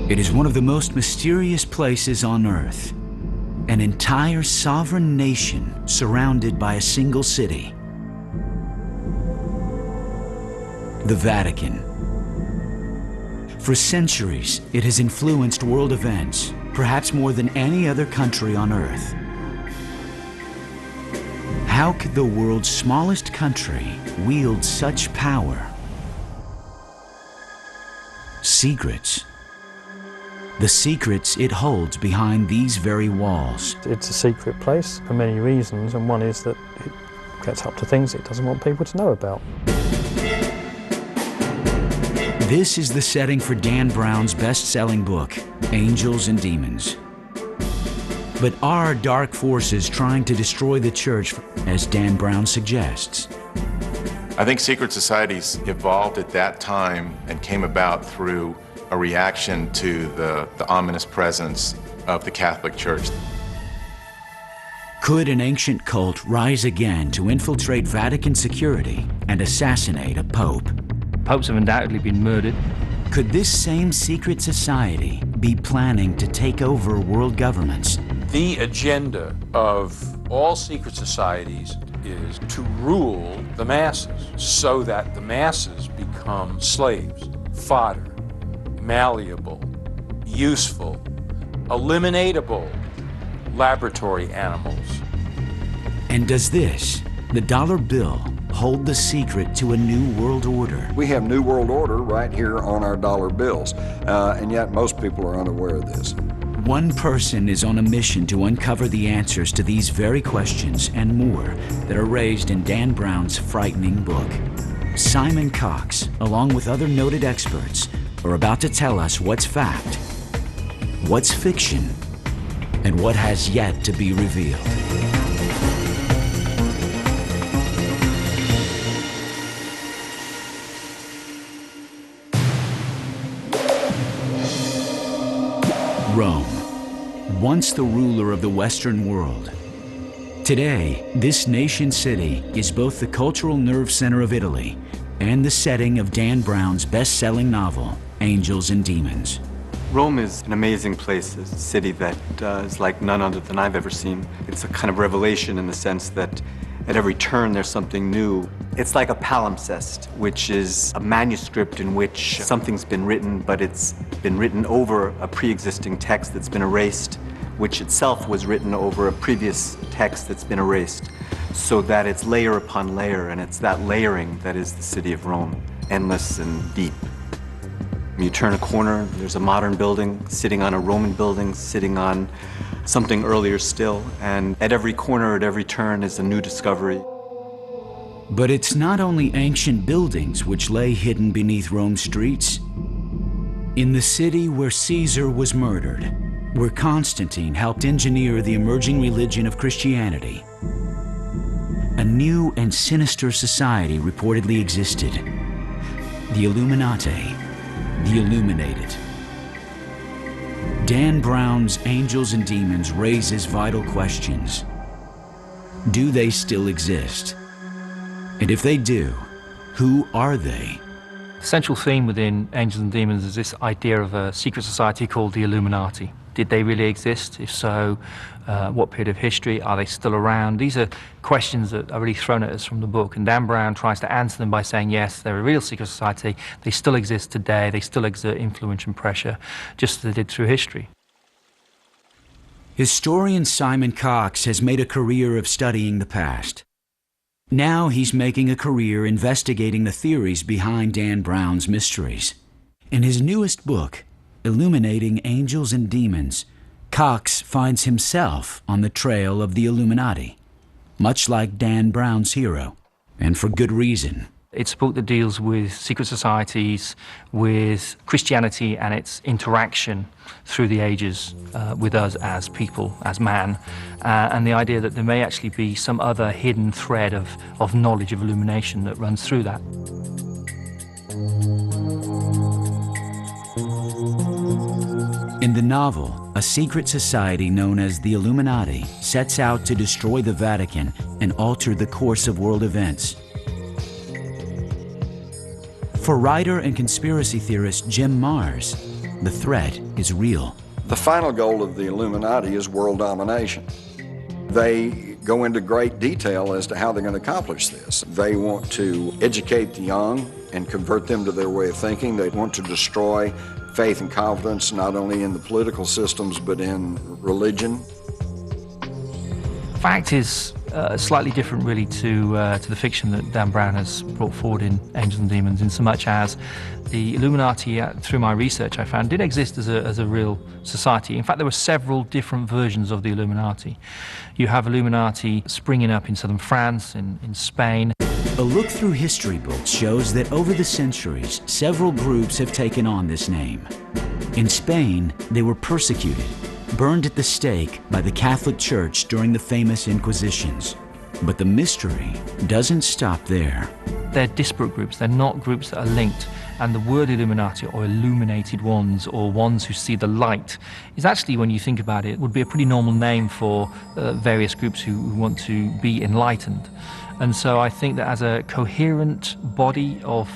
It is one of the most mysterious places on Earth. An entire sovereign nation surrounded by a single city. The Vatican. For centuries, it has influenced world events, perhaps more than any other country on Earth. How could the world's smallest country wield such power? Secrets. The secrets it holds behind these very walls. It's a secret place for many reasons, and one is that it gets up to things it doesn't want people to know about. This is the setting for Dan Brown's best-selling book, Angels and Demons. But are dark forces trying to destroy the church, as Dan Brown suggests? I think secret societies evolved at that time and came about through a reaction to the ominous presence of the Catholic Church. Could an ancient cult rise again to infiltrate Vatican security and assassinate a pope? Popes have undoubtedly been murdered. Could this same secret society be planning to take over world governments? The agenda of all secret societies is to rule the masses so that the masses become slaves, fodder, malleable, useful, eliminatable laboratory animals. And does this, the dollar bill, hold the secret to a new world order? We have New World Order right here on our dollar bills, and yet most people are unaware of this. One person is on a mission to uncover the answers to these very questions and more that are raised in Dan Brown's frightening book. Simon Cox, along with other noted experts, are about to tell us what's fact, what's fiction, and what has yet to be revealed. Rome, once the ruler of the Western world. Today, this nation-city is both the cultural nerve center of Italy and the setting of Dan Brown's best-selling novel, Angels and Demons. Rome is an amazing place, a city that is like none other than I've ever seen. It's a kind of revelation in the sense that at every turn there's something new. It's like a palimpsest, which is a manuscript in which something's been written, but it's been written over a pre-existing text that's been erased, which itself was written over a previous text that's been erased, so that it's layer upon layer, and it's that layering that is the city of Rome, endless and deep. When you turn a corner, there's a modern building sitting on a Roman building, sitting on something earlier still, and at every corner, at every turn is a new discovery. But it's not only ancient buildings which lay hidden beneath Rome's streets. In the city where Caesar was murdered, where Constantine helped engineer the emerging religion of Christianity, a new and sinister society reportedly existed, the Illuminati, the Illuminated. Dan Brown's Angels and Demons raises vital questions. Do they still exist? And if they do, who are they? The central theme within Angels and Demons is this idea of a secret society called the Illuminati. Did they really exist? If so, what period of history? Are they still around? These are questions that are really thrown at us from the book, and Dan Brown tries to answer them by saying, yes, they're a real secret society, they still exist today, they still exert influence and pressure, just as they did through history. Historian Simon Cox has made a career of studying the past. Now he's making a career investigating the theories behind Dan Brown's mysteries. In his newest book, Illuminating Angels and Demons, Cox finds himself on the trail of the Illuminati, much like Dan Brown's hero, and for good reason. It's a book that deals with secret societies, with Christianity and its interaction through the ages with us as people, as man, and the idea that there may actually be some other hidden thread of knowledge of illumination that runs through that. In the novel, a secret society known as the Illuminati sets out to destroy the Vatican and alter the course of world events. For writer and conspiracy theorist Jim Marrs, the threat is real. The final goal of the Illuminati is world domination. They go into great detail as to how they're going to accomplish this. They want to educate the young and convert them to their way of thinking. They want to destroy faith and confidence not only in the political systems but in religion. Fact is slightly different really to the fiction that Dan Brown has brought forward in Angels and Demons, in so much as the Illuminati, through my research I found, did exist as a real society. In fact, there were several different versions of the Illuminati. You have Illuminati springing up in southern France, in Spain. A look through history books shows that over the centuries, several groups have taken on this name. In Spain, they were persecuted, burned at the stake by the Catholic Church during the famous Inquisitions. But the mystery doesn't stop there. They're disparate groups, they're not groups that are linked. And the word Illuminati, or illuminated ones, or ones who see the light, is actually, when you think about it, would be a pretty normal name for various groups who want to be enlightened. And so I think that as a coherent body of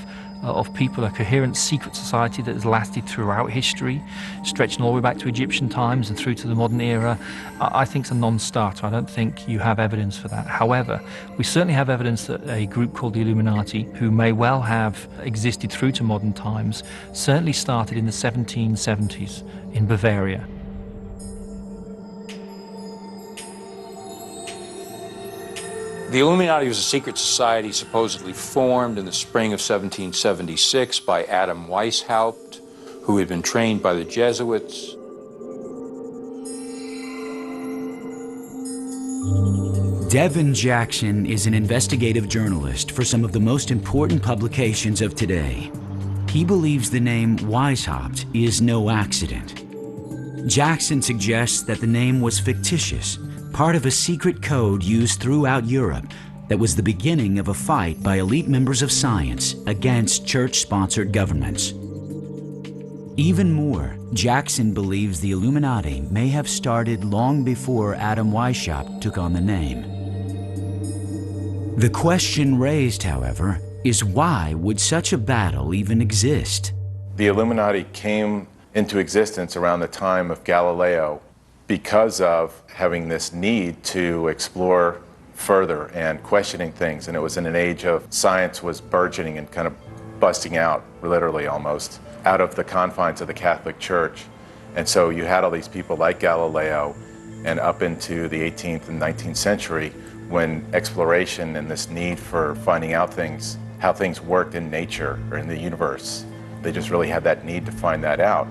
people, a coherent secret society that has lasted throughout history, stretching all the way back to Egyptian times and through to the modern era, I think it's a non-starter. I don't think you have evidence for that. However, we certainly have evidence that a group called the Illuminati, who may well have existed through to modern times, certainly started in the 1770s in Bavaria. The Illuminati was a secret society supposedly formed in the spring of 1776 by Adam Weishaupt, who had been trained by the Jesuits. Devin Jackson is an investigative journalist for some of the most important publications of today. He believes the name Weishaupt is no accident. Jackson suggests that the name was fictitious, part of a secret code used throughout Europe that was the beginning of a fight by elite members of science against church-sponsored governments. Even more, Jackson believes the Illuminati may have started long before Adam Weishaupt took on the name. The question raised, however, is why would such a battle even exist? The Illuminati came into existence around the time of Galileo because of having this need to explore further and questioning things. And it was in an age of science was burgeoning and kind of busting out, literally almost, out of the confines of the Catholic Church. And so you had all these people like Galileo, and up into the 18th and 19th century, when exploration and this need for finding out things, how things worked in nature or in the universe, they just really had that need to find that out.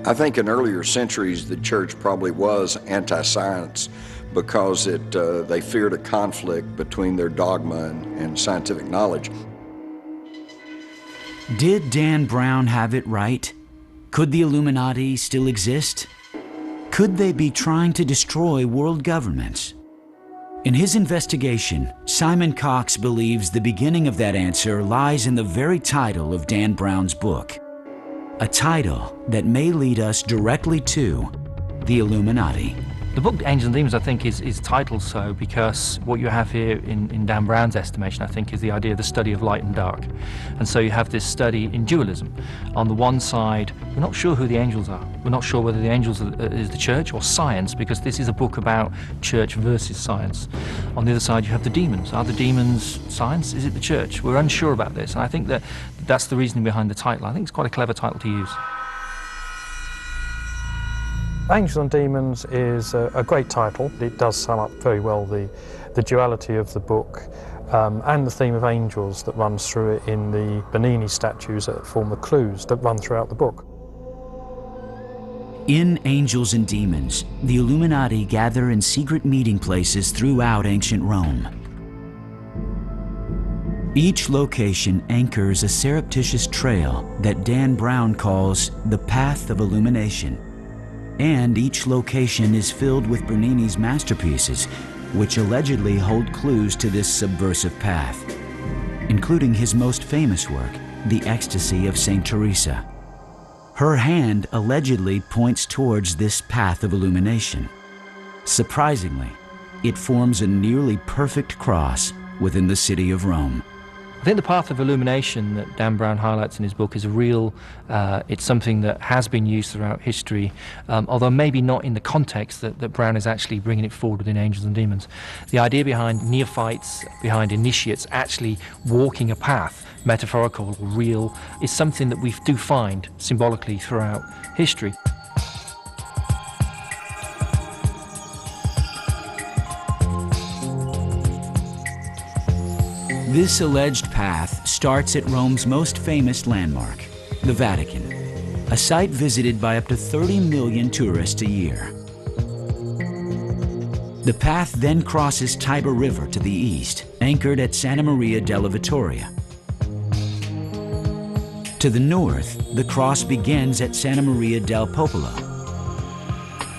I think in earlier centuries the church probably was anti-science because they feared a conflict between their dogma and scientific knowledge. Did Dan Brown have it right? Could the Illuminati still exist? Could they be trying to destroy world governments? In his investigation, Simon Cox believes the beginning of that answer lies in the very title of Dan Brown's book. A title that may lead us directly to the Illuminati. The book Angels and Demons, I think, is titled so because what you have here in Dan Brown's estimation, I think, is the idea of the study of light and dark. And so you have this study in dualism. On the one side, we're not sure who the angels are. We're not sure whether the angels is the church or science, because this is a book about church versus science. On the other side, you have the demons. Are the demons science? Is it the church? We're unsure about this. And I think that that's the reasoning behind the title. I think it's quite a clever title to use. Angels and Demons is a great title. It does sum up very well the duality of the book and the theme of angels that runs through it in the Bernini statues that form the clues that run throughout the book. In Angels and Demons, the Illuminati gather in secret meeting places throughout ancient Rome. Each location anchors a surreptitious trail that Dan Brown calls the Path of Illumination. And each location is filled with Bernini's masterpieces, which allegedly hold clues to this subversive path, including his most famous work, The Ecstasy of Saint Teresa. Her hand allegedly points towards this path of illumination. Surprisingly, it forms a nearly perfect cross within the city of Rome. I think the path of illumination that Dan Brown highlights in his book is a real, it's something that has been used throughout history, although maybe not in the context that Brown is actually bringing it forward within Angels and Demons. The idea behind neophytes, behind initiates actually walking a path, metaphorical or real, is something that we do find symbolically throughout history. This alleged path starts at Rome's most famous landmark, the Vatican, a site visited by up to 30 million tourists a year. The path then crosses Tiber River to the east, anchored at Santa Maria della Vittoria. To the north, the cross begins at Santa Maria del Popolo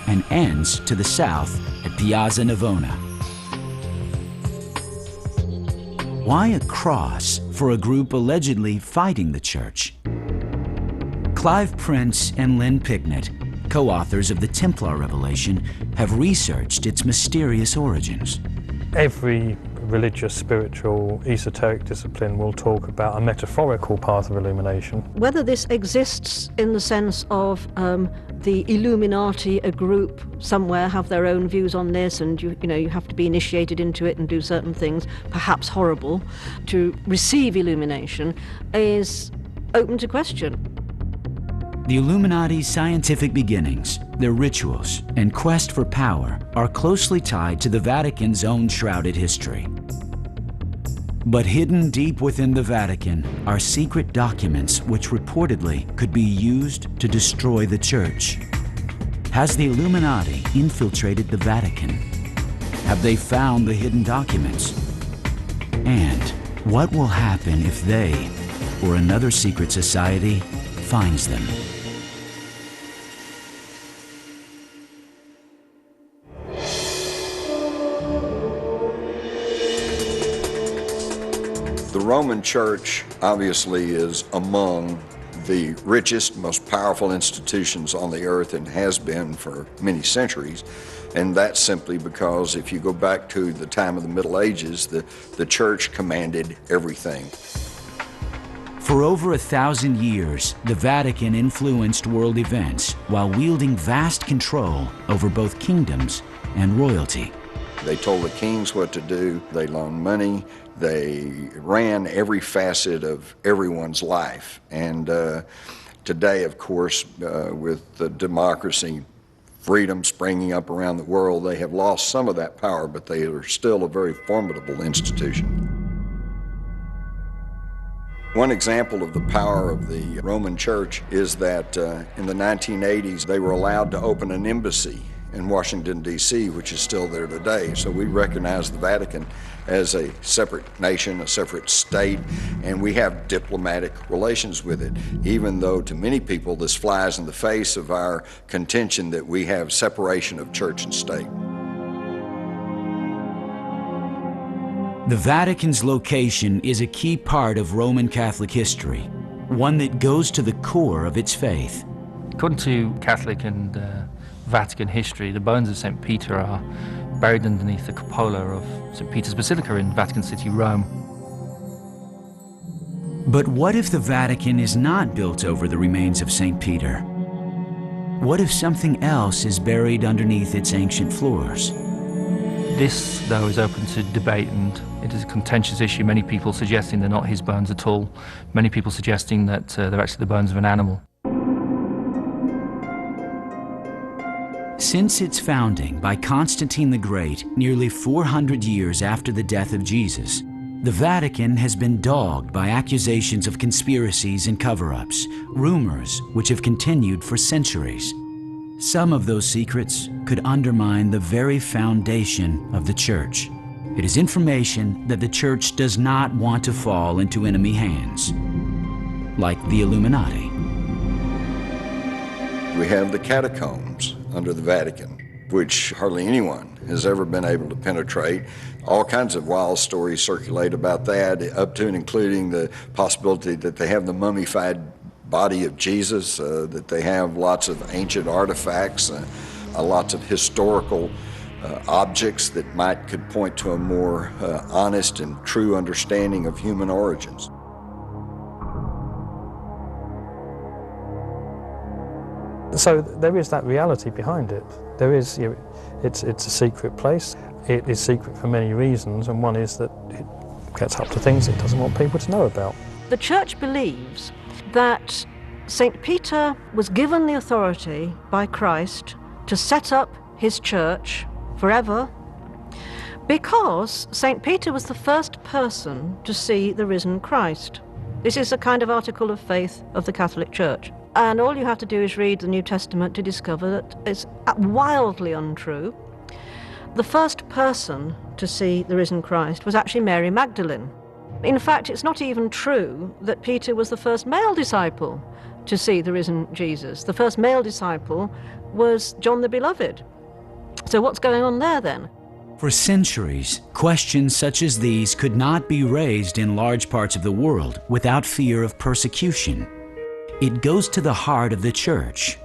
and ends to the south at Piazza Navona. Why a cross for a group allegedly fighting the church? Clive Prince and Lynn Picknett, co-authors of the Templar revelation, have researched its mysterious origins. Every religious, spiritual, esoteric discipline will talk about a metaphorical path of illumination. Whether this exists in the sense of the Illuminati, a group somewhere, have their own views on this, and you have to be initiated into it and do certain things, perhaps horrible, to receive illumination, is open to question. The Illuminati's scientific beginnings, their rituals, and quest for power are closely tied to the Vatican's own shrouded history. But hidden deep within the Vatican are secret documents which reportedly could be used to destroy the Church. Has the Illuminati infiltrated the Vatican? Have they found the hidden documents? And what will happen if they, or another secret society, finds them? The Roman Church obviously is among the richest, most powerful institutions on the earth and has been for many centuries. And that's simply because if you go back to the time of the Middle Ages, the church commanded everything. For over 1,000 years, the Vatican influenced world events while wielding vast control over both kingdoms and royalty. They told the kings what to do, they loaned money, they ran every facet of everyone's life. And today, of course, with the democracy, freedom springing up around the world, they have lost some of that power, but they are still a very formidable institution. One example of the power of the Roman Church is that in the 1980s, they were allowed to open an embassy in Washington, D.C., which is still there today. So we recognize the Vatican as a separate nation, a separate state, and we have diplomatic relations with it, even though to many people this flies in the face of our contention that we have separation of church and state. The Vatican's location is a key part of Roman Catholic history, one that goes to the core of its faith. According to Catholic and Vatican history, the bones of St. Peter are buried underneath the cupola of St. Peter's Basilica in Vatican City, Rome. But what if the Vatican is not built over the remains of St. Peter? What if something else is buried underneath its ancient floors? This, though, is open to debate, and it is a contentious issue. Many people suggesting they're not his bones at all. Many people suggesting that they're actually the bones of an animal. Since its founding by Constantine the Great, nearly 400 years after the death of Jesus, the Vatican has been dogged by accusations of conspiracies and cover-ups, rumors which have continued for centuries. Some of those secrets could undermine the very foundation of the Church. It is information that the Church does not want to fall into enemy hands, like the Illuminati. We have the catacombs under the Vatican, which hardly anyone has ever been able to penetrate. All kinds of wild stories circulate about that, up to and including the possibility that they have the mummified body of Jesus, that they have lots of ancient artifacts, lots of historical objects that could point to a more honest and true understanding of human origins. So there is that reality behind it. There is, it's a secret place. It is secret for many reasons, and one is that it gets up to things it doesn't want people to know about. The Church believes that St. Peter was given the authority by Christ to set up his church forever because St. Peter was the first person to see the risen Christ. This is a kind of article of faith of the Catholic Church. And all you have to do is read the New Testament to discover that it's wildly untrue. The first person to see the risen Christ was actually Mary Magdalene. In fact, it's not even true that Peter was the first male disciple to see the risen Jesus. The first male disciple was John the Beloved. So what's going on there then? For centuries, questions such as these could not be raised in large parts of the world without fear of persecution. It goes to the heart of the Church.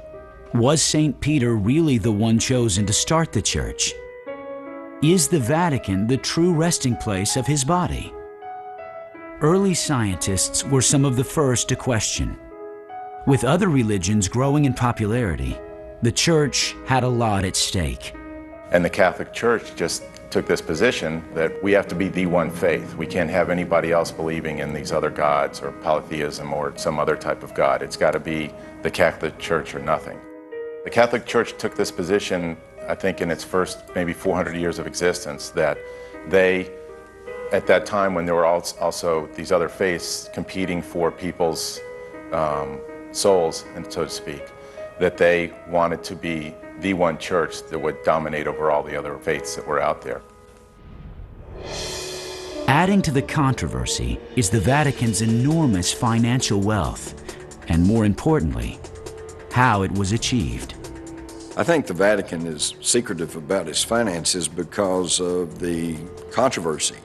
Was St. Peter really the one chosen to start the Church? Is the Vatican the true resting place of his body? Early scientists were some of the first to question. With other religions growing in popularity, the Church had a lot at stake. And the Catholic Church just took this position that we have to be the one faith. We can't have anybody else believing in these other gods or polytheism or some other type of God. It's got to be the Catholic Church or nothing. The Catholic Church took this position, I think, in its first maybe 400 years of existence, that they, at that time when there were also these other faiths competing for people's souls, and so to speak, that they wanted to be the one church that would dominate over all the other faiths that were out there. Adding to the controversy is the Vatican's enormous financial wealth, and more importantly, how it was achieved. I think the Vatican is secretive about its finances because of the controversy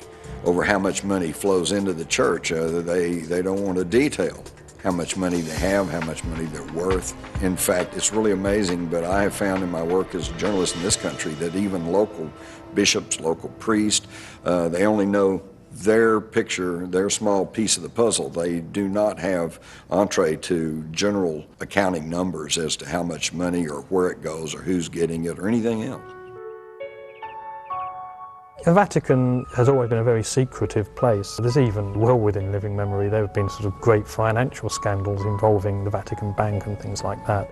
over how much money flows into the church. They don't want to detail how much money they have, how much money they're worth. In fact, it's really amazing, but I have found in my work as a journalist in this country that even local bishops, local priests, they only know their picture, their small piece of the puzzle. They do not have entree to general accounting numbers as to how much money or where it goes or who's getting it or anything else. The Vatican has always been a very secretive place. There's even, well within living memory, there have been sort of great financial scandals involving the Vatican Bank and things like that.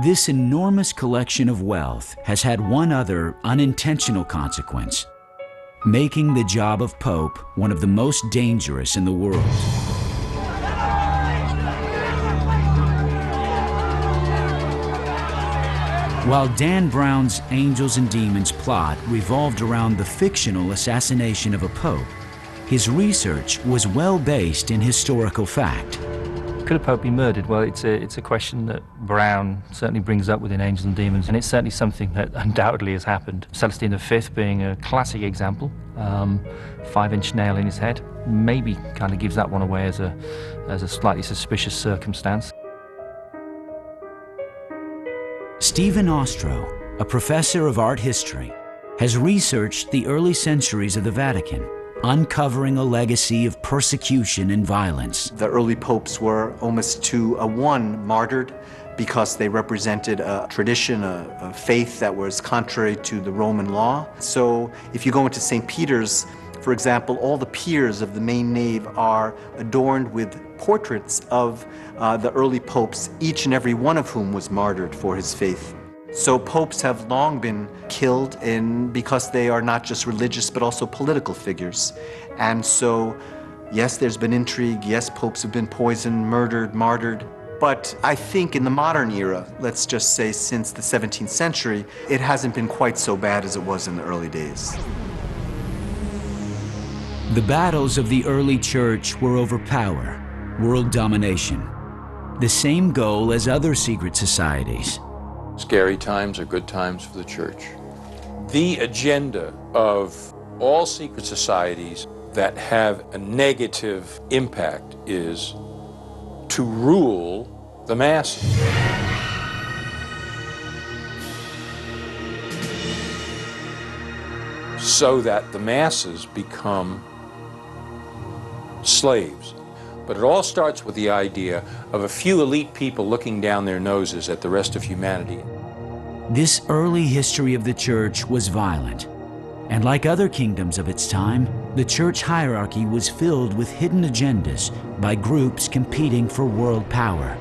This enormous collection of wealth has had one other unintentional consequence: making the job of Pope one of the most dangerous in the world. While Dan Brown's Angels and Demons plot revolved around the fictional assassination of a pope, his research was well based in historical fact. Could a pope be murdered? Well, it's a question that Brown certainly brings up within Angels and Demons, and it's certainly something that undoubtedly has happened. Celestine V being a classic example, 5-inch nail in his head, maybe kind of gives that one away as a slightly suspicious circumstance. Stephen Ostro, a professor of art history, has researched the early centuries of the Vatican, uncovering a legacy of persecution and violence. The early popes were almost to a one martyred because they represented a tradition, a faith that was contrary to the Roman law. So if you go into St. Peter's, for example, all the piers of the main nave are adorned with portraits of the early popes, each and every one of whom was martyred for his faith. So popes have long been killed because they are not just religious but also political figures. And so, yes, there's been intrigue, yes, popes have been poisoned, murdered, martyred. But I think in the modern era, let's just say since the 17th century, it hasn't been quite so bad as it was in the early days. The battles of the early church were over power, world domination, the same goal as other secret societies. Scary times are good times for the church. The agenda of all secret societies that have a negative impact is to rule the masses. so that the masses become slaves. But it all starts with the idea of a few elite people looking down their noses at the rest of humanity. This early history of the church was violent, and like other kingdoms of its time, the church hierarchy was filled with hidden agendas by groups competing for world power.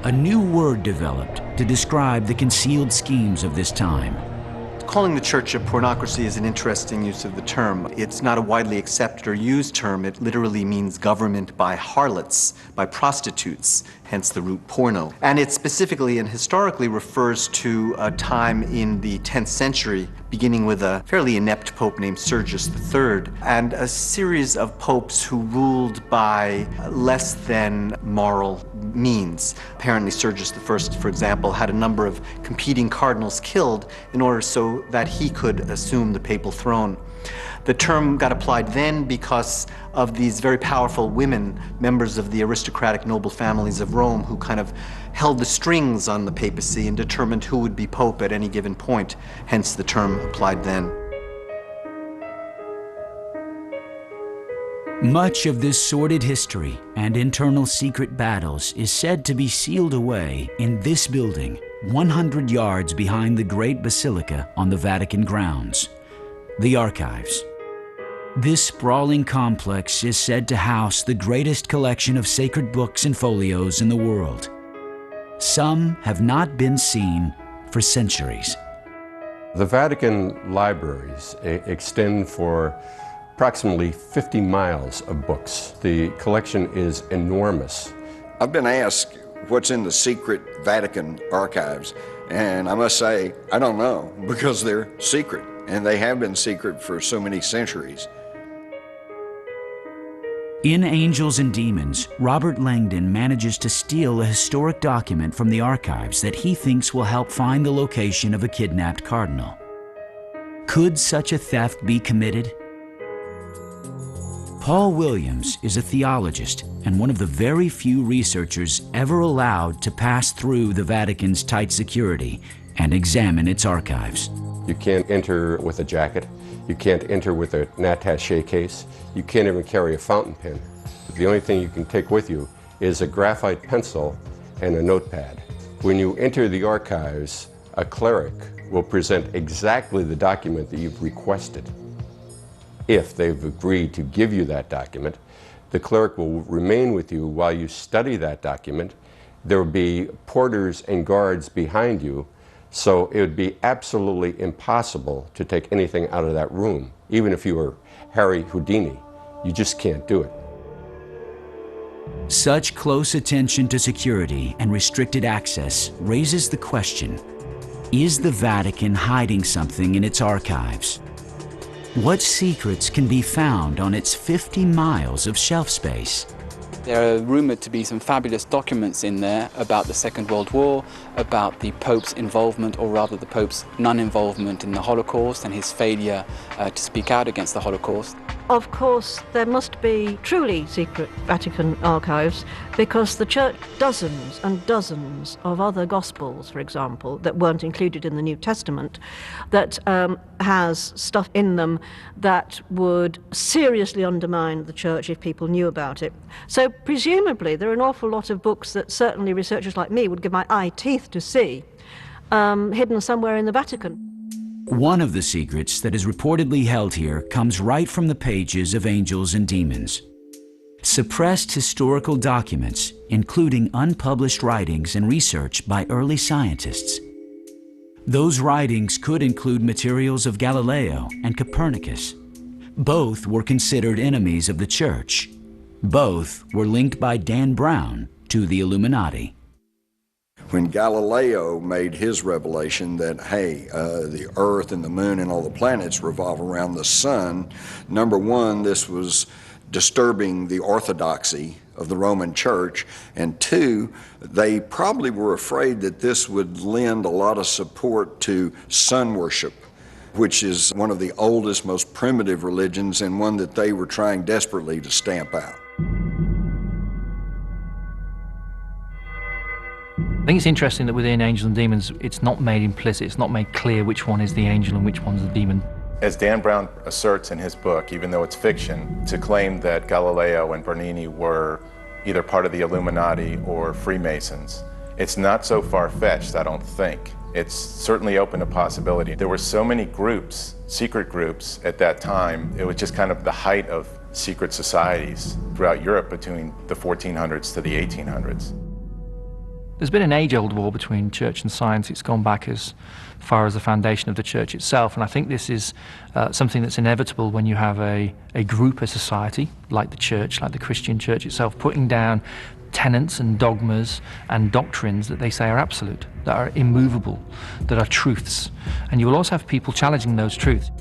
A new word developed to describe the concealed schemes of this time. Calling the church a pornocracy is an interesting use of the term. It's not a widely accepted or used term. It literally means government by harlots, by prostitutes, hence the root porno. And it specifically and historically refers to a time in the 10th century, beginning with a fairly inept pope named Sergius III, and a series of popes who ruled by less than moral means. Apparently Sergius I, for example, had a number of competing cardinals killed in order so that he could assume the papal throne. The term got applied then because of these very powerful women, members of the aristocratic noble families of Rome, who kind of held the strings on the papacy and determined who would be pope at any given point, hence the term applied then. Much of this sordid history and internal secret battles is said to be sealed away in this building, 100 yards behind the Great Basilica on the Vatican grounds, the Archives. This sprawling complex is said to house the greatest collection of sacred books and folios in the world. Some have not been seen for centuries. The Vatican libraries extend for approximately 50 miles of books. The collection is enormous. I've been asked what's in the secret Vatican archives, and I must say, I don't know, because they're secret, and they have been secret for so many centuries. In Angels and Demons, Robert Langdon manages to steal a historic document from the archives that he thinks will help find the location of a kidnapped cardinal. Could such a theft be committed? Paul Williams is a theologist and one of the very few researchers ever allowed to pass through the Vatican's tight security and examine its archives. You can't enter with a jacket. You can't enter with an attaché case. You can't even carry a fountain pen. The only thing you can take with you is a graphite pencil and a notepad. When you enter the archives, a cleric will present exactly the document that you've requested. If they've agreed to give you that document, the cleric will remain with you while you study that document. There will be porters and guards behind you, so it would be absolutely impossible to take anything out of that room. Even if you were Harry Houdini, you just can't do it. Such close attention to security and restricted access raises the question, is the Vatican hiding something in its archives? What secrets can be found on its 50 miles of shelf space? There are rumoured to be some fabulous documents in there about the Second World War, about the Pope's involvement, or rather the Pope's non-involvement in the Holocaust and his failure to speak out against the Holocaust. Of course, there must be truly secret Vatican archives because the Church, dozens and dozens of other Gospels, for example, that weren't included in the New Testament, that has stuff in them that would seriously undermine the Church if people knew about it. So presumably there are an awful lot of books that certainly researchers like me would give my eye teeth to see, hidden somewhere in the Vatican. One of the secrets that is reportedly held here comes right from the pages of Angels and Demons. Suppressed historical documents, including unpublished writings and research by early scientists. Those writings could include materials of Galileo and Copernicus. Both were considered enemies of the Church. Both were linked by Dan Brown to the Illuminati. When Galileo made his revelation that, hey, the Earth and the Moon and all the planets revolve around the Sun, number one, this was disturbing the orthodoxy of the Roman Church, and two, they probably were afraid that this would lend a lot of support to sun worship, which is one of the oldest, most primitive religions and one that they were trying desperately to stamp out. I think it's interesting that within Angels and Demons, it's not made implicit, it's not made clear which one is the angel and which one's the demon. As Dan Brown asserts in his book, even though it's fiction, to claim that Galileo and Bernini were either part of the Illuminati or Freemasons, it's not so far-fetched, I don't think. It's certainly open to possibility. There were so many groups, secret groups at that time, it was just kind of the height of secret societies throughout Europe between the 1400s to the 1800s. There's been an age-old war between church and science. It's gone back as far as the foundation of the church itself, and I think this is something that's inevitable when you have a group, a society, like the church, like the Christian church itself, putting down tenets and dogmas and doctrines that they say are absolute, that are immovable, that are truths. And you will also have people challenging those truths.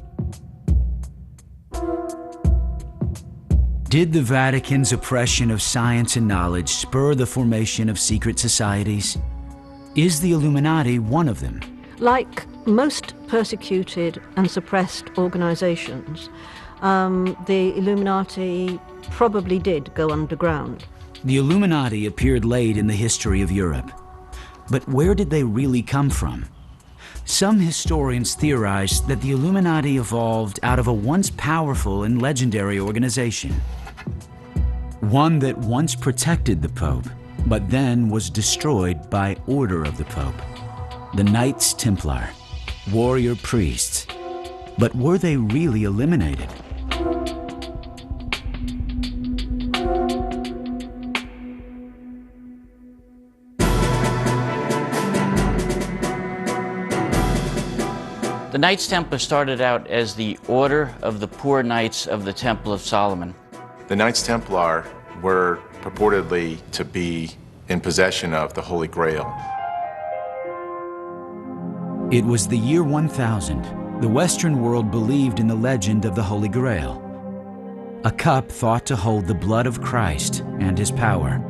Did the Vatican's oppression of science and knowledge spur the formation of secret societies? Is the Illuminati one of them? Like most persecuted and suppressed organizations, the Illuminati probably did go underground. The Illuminati appeared late in the history of Europe. But where did they really come from? Some historians theorize that the Illuminati evolved out of a once powerful and legendary organization. One that once protected the Pope, but then was destroyed by order of the Pope. The Knights Templar, warrior priests. But were they really eliminated? The Knights Templar started out as the Order of the Poor Knights of the Temple of Solomon. The Knights Templar were purportedly to be in possession of the Holy Grail. It was the year 1000. The Western world believed in the legend of the Holy Grail, a cup thought to hold the blood of Christ and his power.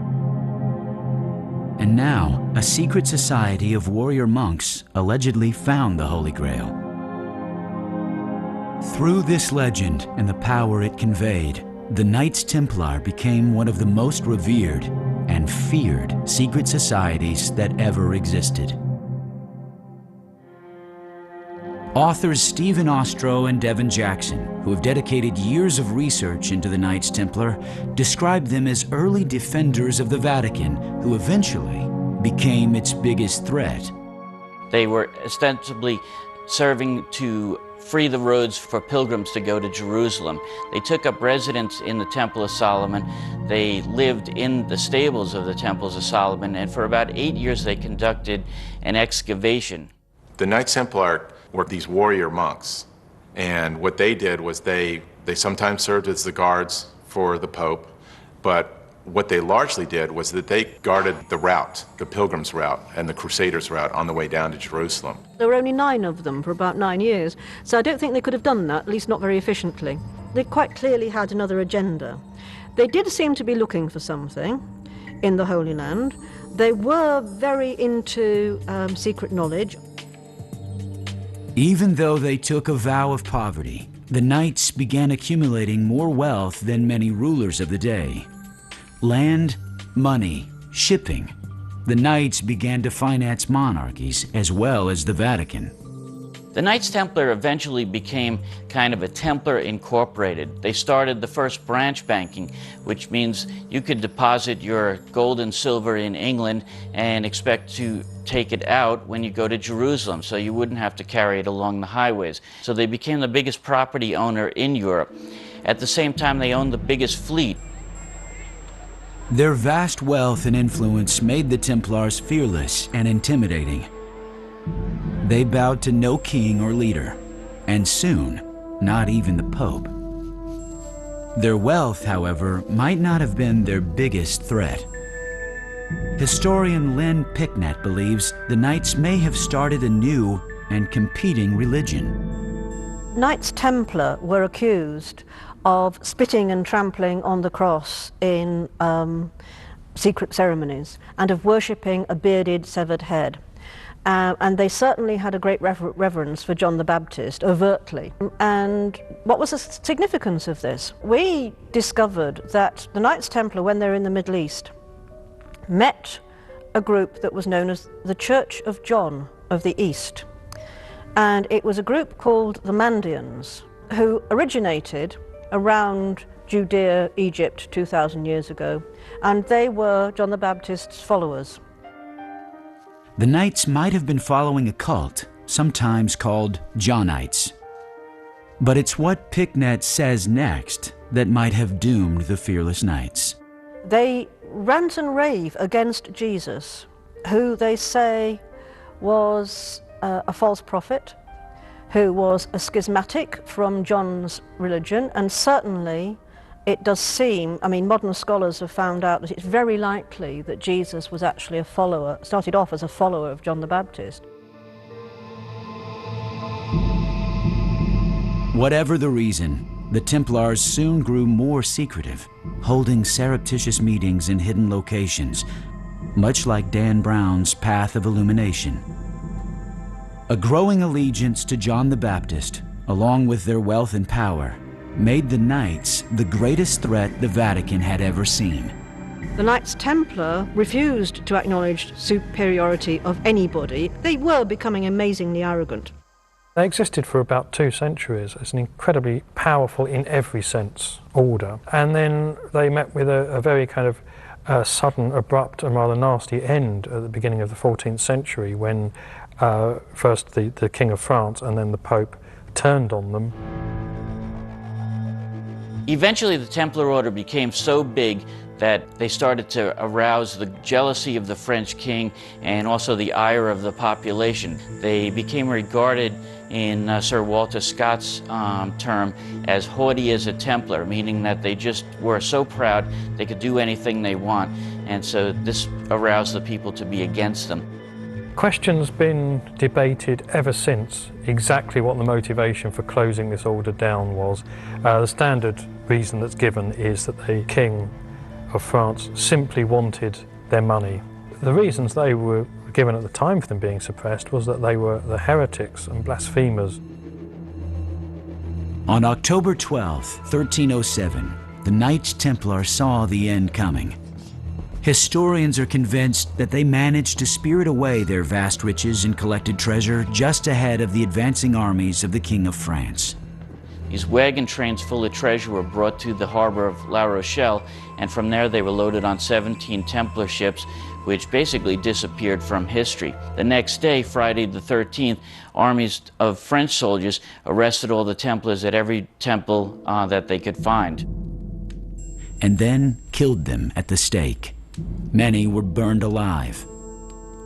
And now, a secret society of warrior monks allegedly found the Holy Grail. Through this legend and the power it conveyed, the Knights Templar became one of the most revered and feared secret societies that ever existed. Authors Stephen Ostro and Devin Jackson, who have dedicated years of research into the Knights Templar, describe them as early defenders of the Vatican who eventually became its biggest threat. They were ostensibly serving to free the roads for pilgrims to go to Jerusalem. They took up residence in the Temple of Solomon. They lived in the stables of the Temples of Solomon, and for about 8 years they conducted an excavation. The Knights Templar were these warrior monks, and what they did was they sometimes served as the guards for the Pope, but what they largely did was that they guarded the route, the pilgrims' route and the crusaders' route on the way down to Jerusalem. There were only 9 of them for about 9 years, so I don't think they could have done that, at least not very efficiently. They quite clearly had another agenda. They did seem to be looking for something in the Holy Land. They were very into secret knowledge. Even though they took a vow of poverty, the knights began accumulating more wealth than many rulers of the day. Land, money, shipping. The knights began to finance monarchies as well as the Vatican. The Knights Templar eventually became kind of a Templar Incorporated. They started the first branch banking, which means you could deposit your gold and silver in England and expect to take it out when you go to Jerusalem, so you wouldn't have to carry it along the highways. So they became the biggest property owner in Europe. At the same time, they owned the biggest fleet. Their vast wealth and influence made the Templars fearless and intimidating. They bowed to no king or leader, and soon, not even the Pope. Their wealth, however, might not have been their biggest threat. Historian Lynn Picknett believes the Knights may have started a new and competing religion. Knights Templar were accused of spitting and trampling on the cross in secret ceremonies and of worshipping a bearded, severed head. And they certainly had a great reverence for John the Baptist, overtly. And what was the significance of this? We discovered that the Knights Templar, when they were in the Middle East, met a group that was known as the Church of John of the East. And it was a group called the Mandeans, who originated around Judea, Egypt, 2,000 years ago, and they were John the Baptist's followers. The Knights might have been following a cult, sometimes called Johnites. But it's what Picknett says next that might have doomed the fearless Knights. They rant and rave against Jesus, who they say was a false prophet, who was a schismatic from John's religion, and certainly it does seem, I mean, modern scholars have found out that it's very likely that Jesus was actually a follower, started off as a follower of John the Baptist. Whatever the reason, the Templars soon grew more secretive, holding surreptitious meetings in hidden locations, much like Dan Brown's path of illumination. A growing allegiance to John the Baptist, along with their wealth and power, made the Knights the greatest threat the Vatican had ever seen. The Knights Templar refused to acknowledge superiority of anybody. They were becoming amazingly arrogant. They existed for about 2 centuries as an incredibly powerful, in every sense, order. And then they met with a very kind of sudden, abrupt and rather nasty end at the beginning of the 14th century when first the King of France and then the Pope turned on them. Eventually, the Templar Order became so big that they started to arouse the jealousy of the French king and also the ire of the population. They became regarded in Sir Walter Scott's term as haughty as a Templar, meaning that they just were so proud they could do anything they want. And so this aroused the people to be against them. Question's been debated ever since exactly what the motivation for closing this order down was. The standard reason that's given is that the King of France simply wanted their money. The reasons they were given at the time for them being suppressed was that they were the heretics and blasphemers. On October 12, 1307, the Knights Templar saw the end coming. Historians are convinced that they managed to spirit away their vast riches and collected treasure just ahead of the advancing armies of the King of France. These wagon trains full of treasure were brought to the harbor of La Rochelle, and from there they were loaded on 17 Templar ships, which basically disappeared from history. The next day, Friday the 13th, armies of French soldiers arrested all the Templars at every temple that they could find. And then killed them at the stake. Many were burned alive.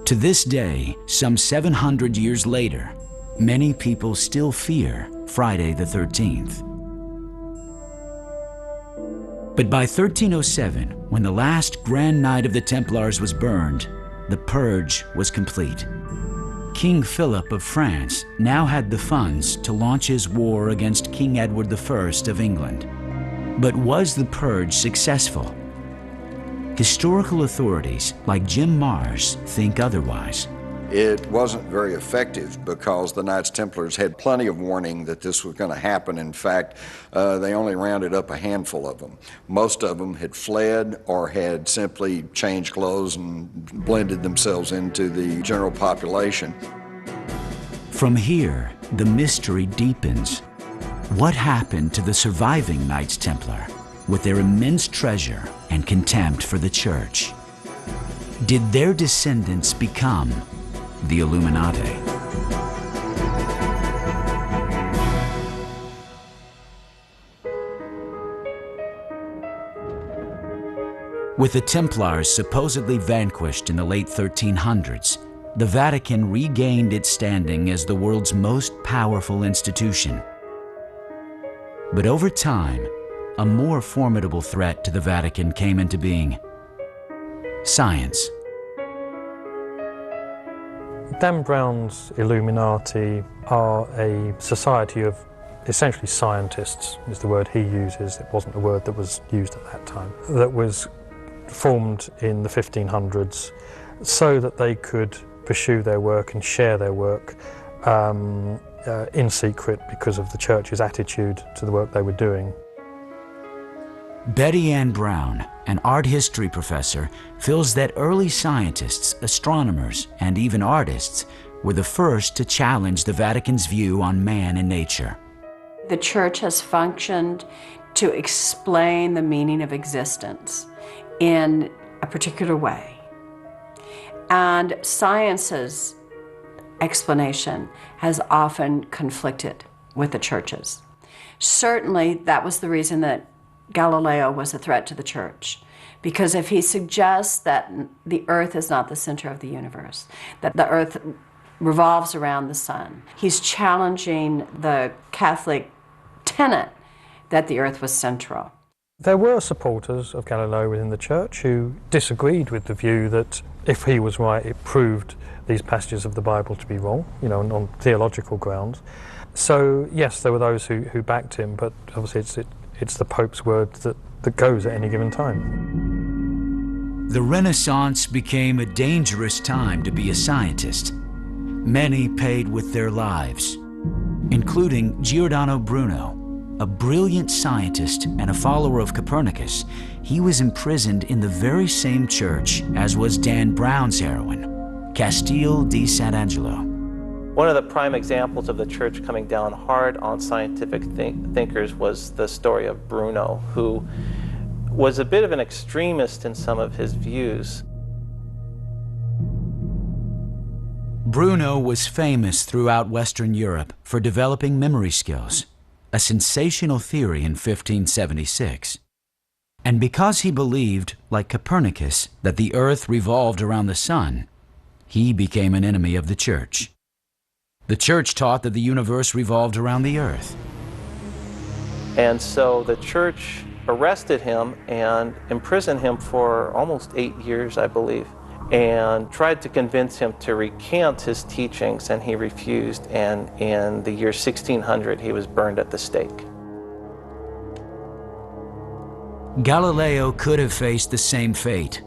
To this day, some 700 years later, many people still fear Friday the 13th. But by 1307, when the last Grand Knight of the Templars was burned, the purge was complete. King Philip of France now had the funds to launch his war against King Edward I of England. But was the purge successful? Historical authorities like Jim Marrs think otherwise. It wasn't very effective because the Knights Templars had plenty of warning that this was going to happen. In fact, they only rounded up a handful of them. Most of them had fled or had simply changed clothes and blended themselves into the general population. From here, the mystery deepens. What happened to the surviving Knights Templar with their immense treasure and contempt for the Church? Did their descendants become the Illuminati? With the Templars supposedly vanquished in the late 1300s, the Vatican regained its standing as the world's most powerful institution. But over time, a more formidable threat to the Vatican came into being: science. Dan Brown's Illuminati are a society of essentially scientists, is the word he uses. It wasn't a word that was used at that time. That was formed in the 1500s so that they could pursue their work and share their work in secret because of the Church's attitude to the work they were doing. Betty Ann Brown, an art history professor, feels that early scientists, astronomers, and even artists were the first to challenge the Vatican's view on man and nature. The Church has functioned to explain the meaning of existence in a particular way. And science's explanation has often conflicted with the Church's. Certainly, that was the reason that Galileo was a threat to the Church. Because if he suggests that the earth is not the center of the universe, that the earth revolves around the sun, he's challenging the Catholic tenet that the earth was central. There were supporters of Galileo within the Church who disagreed with the view that if he was right, it proved these passages of the Bible to be wrong, on theological grounds. So yes, there were those who backed him, but obviously it's the Pope's word that goes at any given time. The Renaissance became a dangerous time to be a scientist. Many paid with their lives, including Giordano Bruno, a brilliant scientist and a follower of Copernicus. He was imprisoned in the very same church as was Dan Brown's heroine, Castile di Sant'Angelo. One of the prime examples of the Church coming down hard on scientific thinkers was the story of Bruno, who was a bit of an extremist in some of his views. Bruno was famous throughout Western Europe for developing memory skills, a sensational theory in 1576. And because he believed, like Copernicus, that the earth revolved around the sun, he became an enemy of the Church. The Church taught that the universe revolved around the earth. And so the Church arrested him and imprisoned him for almost 8 years, I believe, and tried to convince him to recant his teachings, and he refused, and in the year 1600 he was burned at the stake. Galileo could have faced the same fate.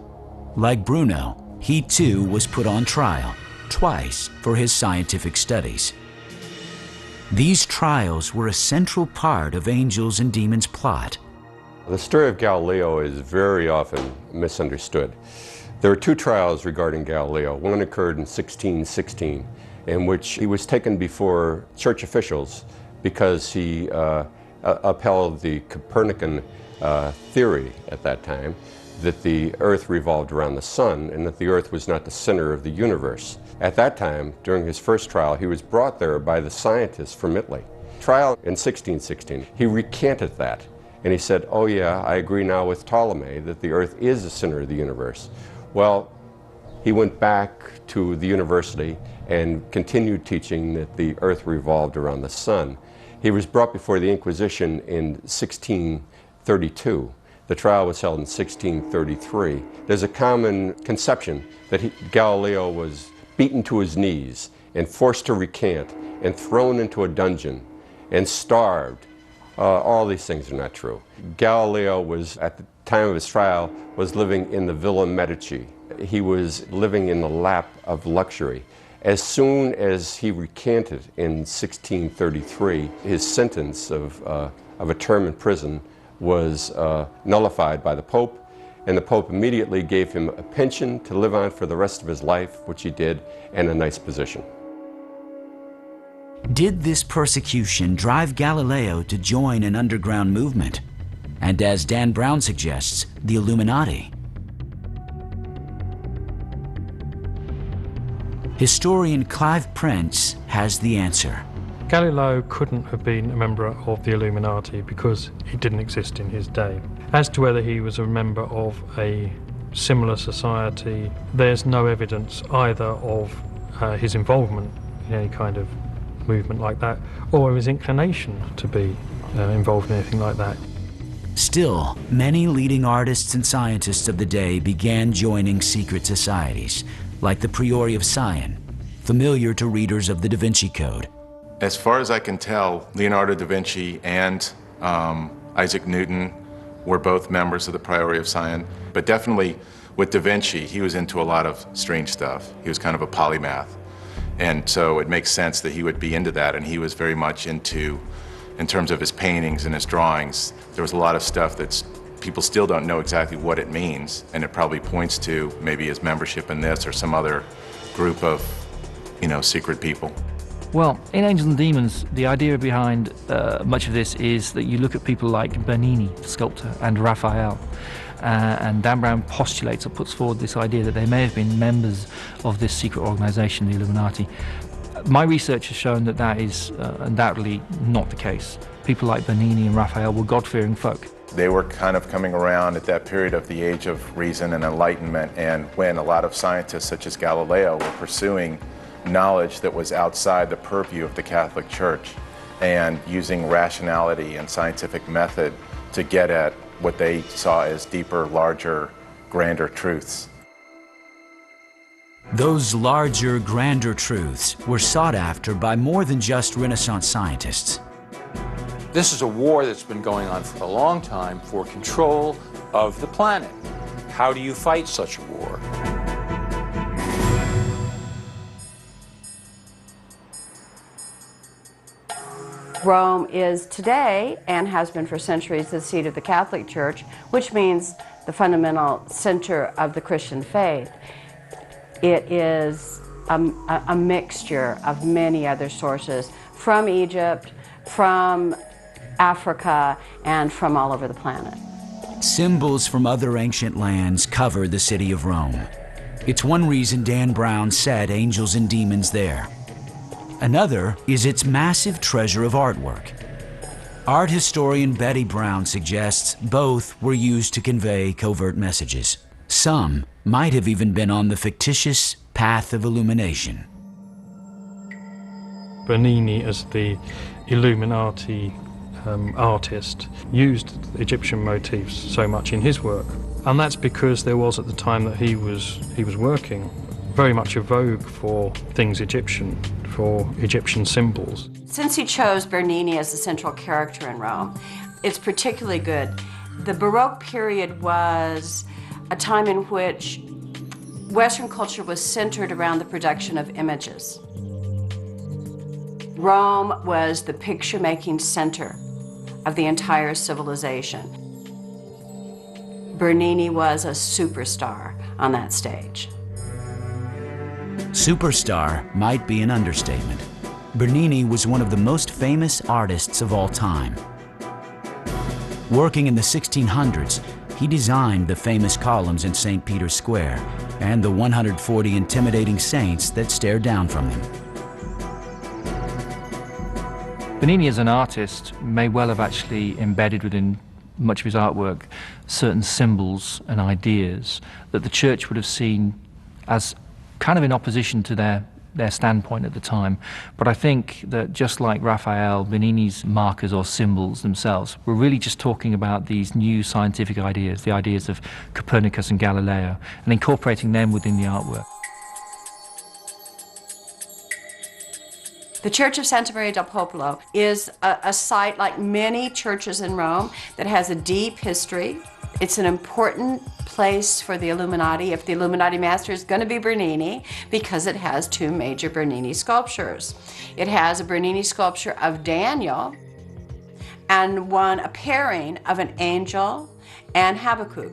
Like Bruno, he too was put on trial, twice, for his scientific studies. These trials were a central part of angels' and demons' plot. The story of Galileo is very often misunderstood. There are two trials regarding Galileo. One occurred in 1616, in which he was taken before church officials because he upheld the Copernican theory at that time, that the earth revolved around the sun and that the earth was not the center of the universe. At that time, during his first trial, he was brought there by the scientists from Italy. Trial in 1616, he recanted that, and he said, oh yeah, I agree now with Ptolemy that the earth is the center of the universe. Well, he went back to the university and continued teaching that the earth revolved around the sun. He was brought before the Inquisition in 1632. The trial was held in 1633. There's a common conception that Galileo was beaten to his knees and forced to recant and thrown into a dungeon and starved. All these things are not true. Galileo was, at the time of his trial, was living in the Villa Medici. He was living in the lap of luxury. As soon as he recanted in 1633, his sentence of a term in prison was nullified by the Pope, and the Pope immediately gave him a pension to live on for the rest of his life, which he did, and a nice position. Did this persecution drive Galileo to join an underground movement? And as Dan Brown suggests, the Illuminati? Historian Clive Prince has the answer. Galileo couldn't have been a member of the Illuminati because he didn't exist in his day. As to whether he was a member of a similar society, there's no evidence either of his involvement in any kind of movement like that, or his inclination to be involved in anything like that. Still, many leading artists and scientists of the day began joining secret societies, like the Priori of Sion, familiar to readers of the Da Vinci Code. As far as I can tell, Leonardo da Vinci and Isaac Newton were both members of the Priori of Sion, but definitely with da Vinci, he was into a lot of strange stuff. He was kind of a polymath. And so it makes sense that he would be into that, and he was very much into, in terms of his paintings and his drawings, there was a lot of stuff that people still don't know exactly what it means, and it probably points to maybe his membership in this or some other group of secret people. Well, in Angels and Demons, the idea behind much of this is that you look at people like Bernini, the sculptor, and Raphael. And Dan Brown postulates or puts forward this idea that they may have been members of this secret organization, the Illuminati. My research has shown that that is undoubtedly not the case. People like Bernini and Raphael were God-fearing folk. They were kind of coming around at that period of the Age of Reason and Enlightenment, and when a lot of scientists such as Galileo were pursuing knowledge that was outside the purview of the Catholic Church and using rationality and scientific method to get at what they saw as deeper, larger, grander truths. Those larger, grander truths were sought after by more than just Renaissance scientists. This is a war that's been going on for a long time for control of the planet. How do you fight such a war? Rome is today, and has been for centuries, the seat of the Catholic Church, which means the fundamental center of the Christian faith. It is a mixture of many other sources from Egypt, from Africa, and from all over the planet. Symbols from other ancient lands cover the city of Rome. It's one reason Dan Brown set Angels and Demons there. Another is its massive treasure of artwork. Art historian Betty Brown suggests both were used to convey covert messages. Some might have even been on the fictitious path of illumination. Bernini, as the Illuminati artist, used Egyptian motifs so much in his work. And that's because there was, at the time that he was working, very much a vogue for things Egyptian, for Egyptian symbols. Since he chose Bernini as the central character in Rome, it's particularly good. The Baroque period was a time in which Western culture was centered around the production of images. Rome was the picture-making center of the entire civilization. Bernini was a superstar on that stage. Superstar might be an understatement. Bernini was one of the most famous artists of all time. Working in the 1600s, he designed the famous columns in St. Peter's Square and the 140 intimidating saints that stare down from him. Bernini as an artist may well have actually embedded within much of his artwork certain symbols and ideas that the church would have seen as kind of in opposition to their standpoint at the time. But I think that just like Raphael, Bernini's markers or symbols themselves were really just talking about these new scientific ideas, the ideas of Copernicus and Galileo, and incorporating them within the artwork. The Church of Santa Maria del Popolo is a site, like many churches in Rome, that has a deep history. It's an important place for the Illuminati, if the Illuminati master is going to be Bernini, because it has two major Bernini sculptures. It has a Bernini sculpture of Daniel and one a pairing of an angel and Habakkuk.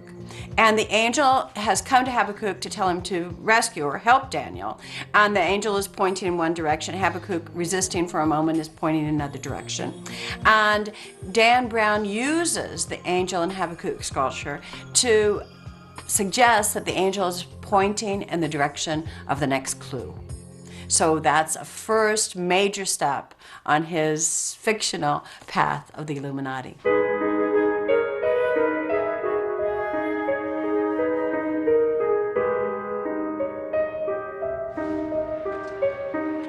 And the angel has come to Habakkuk to tell him to rescue or help Daniel. And the angel is pointing in one direction. Habakkuk, resisting for a moment, is pointing in another direction. And Dan Brown uses the angel and Habakkuk sculpture to suggest that the angel is pointing in the direction of the next clue. So that's a first major step on his fictional path of the Illuminati.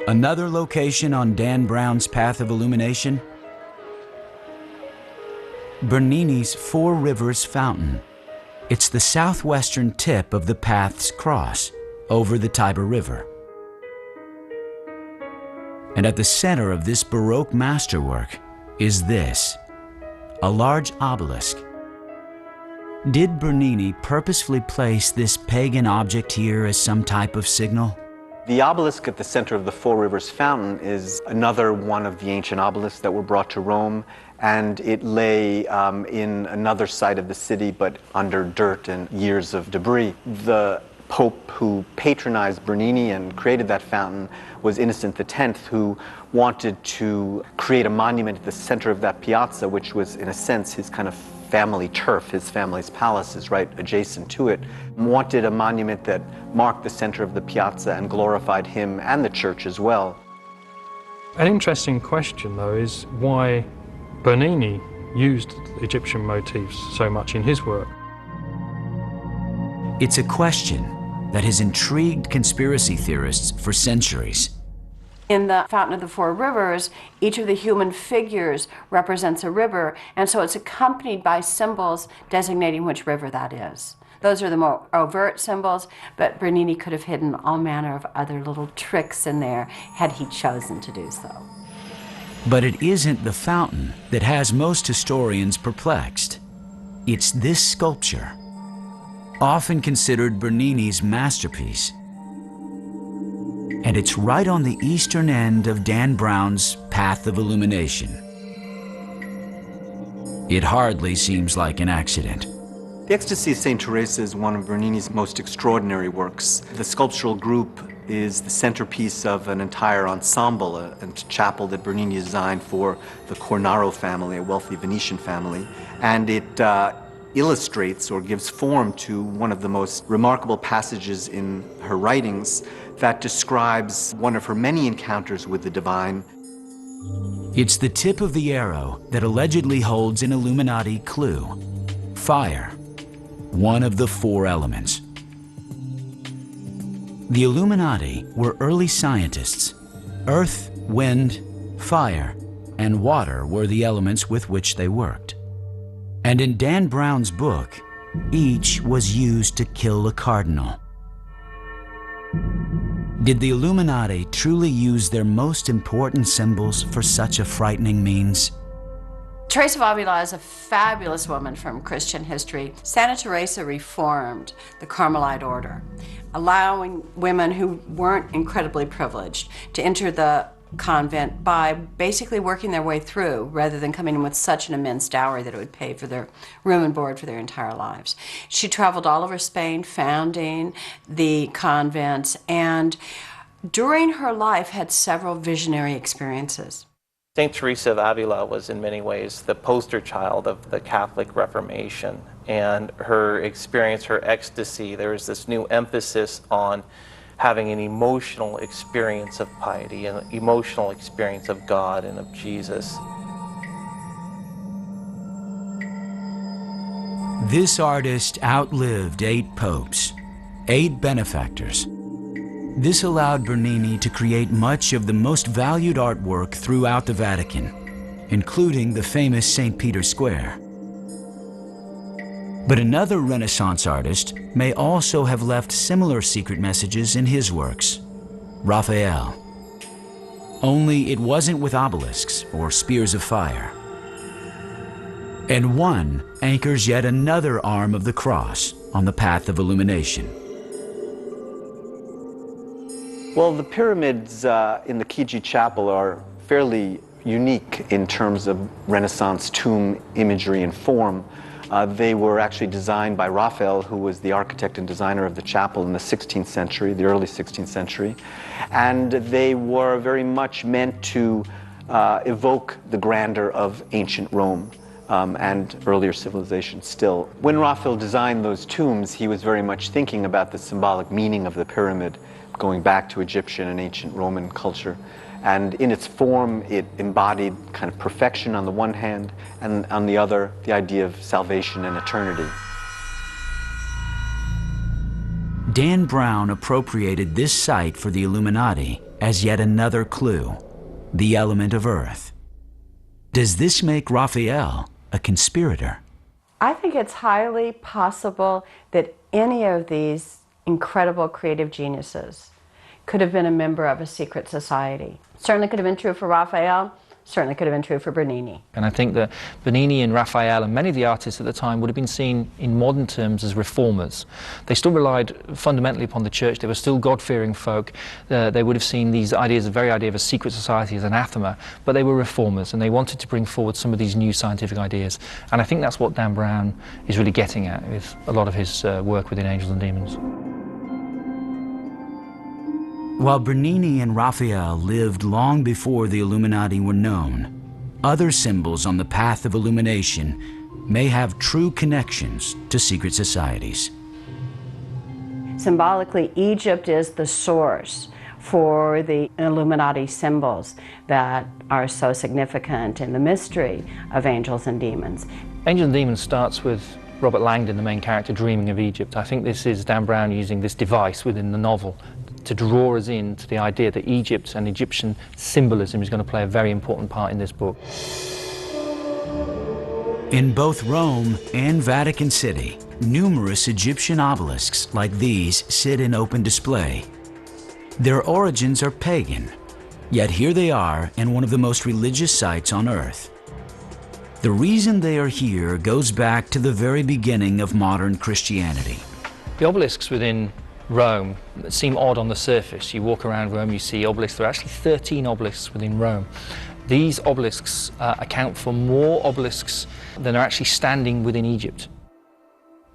Another location on Dan Brown's path of illumination? Bernini's Four Rivers Fountain. It's the southwestern tip of the path's cross over the Tiber River. And at the center of this Baroque masterwork is this, a large obelisk. Did Bernini purposefully place this pagan object here as some type of signal? The obelisk at the center of the Four Rivers Fountain is another one of the ancient obelisks that were brought to Rome, and it lay in another side of the city, but under dirt and years of debris. The pope who patronized Bernini and created that fountain was Innocent X, who wanted to create a monument at the center of that piazza, which was, in a sense, his kind of family turf. His family's palace is right adjacent to it. Wanted a monument that marked the center of the piazza and glorified him and the church as well. An interesting question, though, is why Bernini used Egyptian motifs so much in his work. It's a question that has intrigued conspiracy theorists for centuries. In the Fountain of the Four Rivers, each of the human figures represents a river, and so it's accompanied by symbols designating which river that is. Those are the more overt symbols, but Bernini could have hidden all manner of other little tricks in there had he chosen to do so. But it isn't the fountain that has most historians perplexed. It's this sculpture, often considered Bernini's masterpiece. And it's right on the eastern end of Dan Brown's Path of Illumination. It hardly seems like an accident. The Ecstasy of St. Teresa is one of Bernini's most extraordinary works. The sculptural group is the centerpiece of an entire ensemble, a chapel that Bernini designed for the Cornaro family, a wealthy Venetian family. And it illustrates or gives form to one of the most remarkable passages in her writings that describes one of her many encounters with the divine. It's the tip of the arrow that allegedly holds an Illuminati clue: fire, one of the four elements. The Illuminati were early scientists. Earth, wind, fire, and water were the elements with which they worked. And in Dan Brown's book, each was used to kill a cardinal. Did the Illuminati truly use their most important symbols for such a frightening means? Teresa of Avila is a fabulous woman from Christian history. Santa Teresa reformed the Carmelite order, allowing women who weren't incredibly privileged to enter the convent by basically working their way through rather than coming in with such an immense dowry that it would pay for their room and board for their entire lives. She traveled all over Spain founding the convents, and during her life had several visionary experiences. St. Teresa of Avila was in many ways the poster child of the Catholic Reformation, and her experience, her ecstasy, there was this new emphasis on having an emotional experience of piety, an emotional experience of God and of Jesus. This artist outlived 8 popes, 8 benefactors. This allowed Bernini to create much of the most valued artwork throughout the Vatican, including the famous St. Peter's Square. But another Renaissance artist may also have left similar secret messages in his works: Raphael. Only it wasn't with obelisks or spears of fire. And one anchors yet another arm of the cross on the path of illumination. Well, the pyramids in the Chigi Chapel are fairly unique in terms of Renaissance tomb imagery and form. They were actually designed by Raphael, who was the architect and designer of the chapel in the 16th century, the early 16th century. And they were very much meant to evoke the grandeur of ancient Rome and earlier civilizations still. When Raphael designed those tombs, he was very much thinking about the symbolic meaning of the pyramid, going back to Egyptian and ancient Roman culture. And in its form, it embodied kind of perfection on the one hand, and on the other, the idea of salvation and eternity. Dan Brown appropriated this site for the Illuminati as yet another clue: the element of earth. Does this make Raphael a conspirator? I think it's highly possible that any of these incredible creative geniuses could have been a member of a secret society. Certainly could have been true for Raphael, certainly could have been true for Bernini. And I think that Bernini and Raphael and many of the artists at the time would have been seen in modern terms as reformers. They still relied fundamentally upon the church. They were still God-fearing folk. They would have seen these ideas, the very idea of a secret society, as anathema, but they were reformers and they wanted to bring forward some of these new scientific ideas. And I think that's what Dan Brown is really getting at with a lot of his work within Angels and Demons. While Bernini and Raphael lived long before the Illuminati were known, other symbols on the path of illumination may have true connections to secret societies. Symbolically, Egypt is the source for the Illuminati symbols that are so significant in the mystery of angels and demons. Angels and Demons starts with Robert Langdon, the main character, dreaming of Egypt. I think this is Dan Brown using this device within the novel to draw us into the idea that Egypt and Egyptian symbolism is going to play a very important part in this book. In both Rome and Vatican City, numerous Egyptian obelisks like these sit in open display. Their origins are pagan, yet here they are in one of the most religious sites on earth. The reason they are here goes back to the very beginning of modern Christianity. The obelisks within Rome seem odd on the surface. You walk around Rome, you see obelisks. There are actually 13 obelisks within Rome. These obelisks account for more obelisks than are actually standing within Egypt.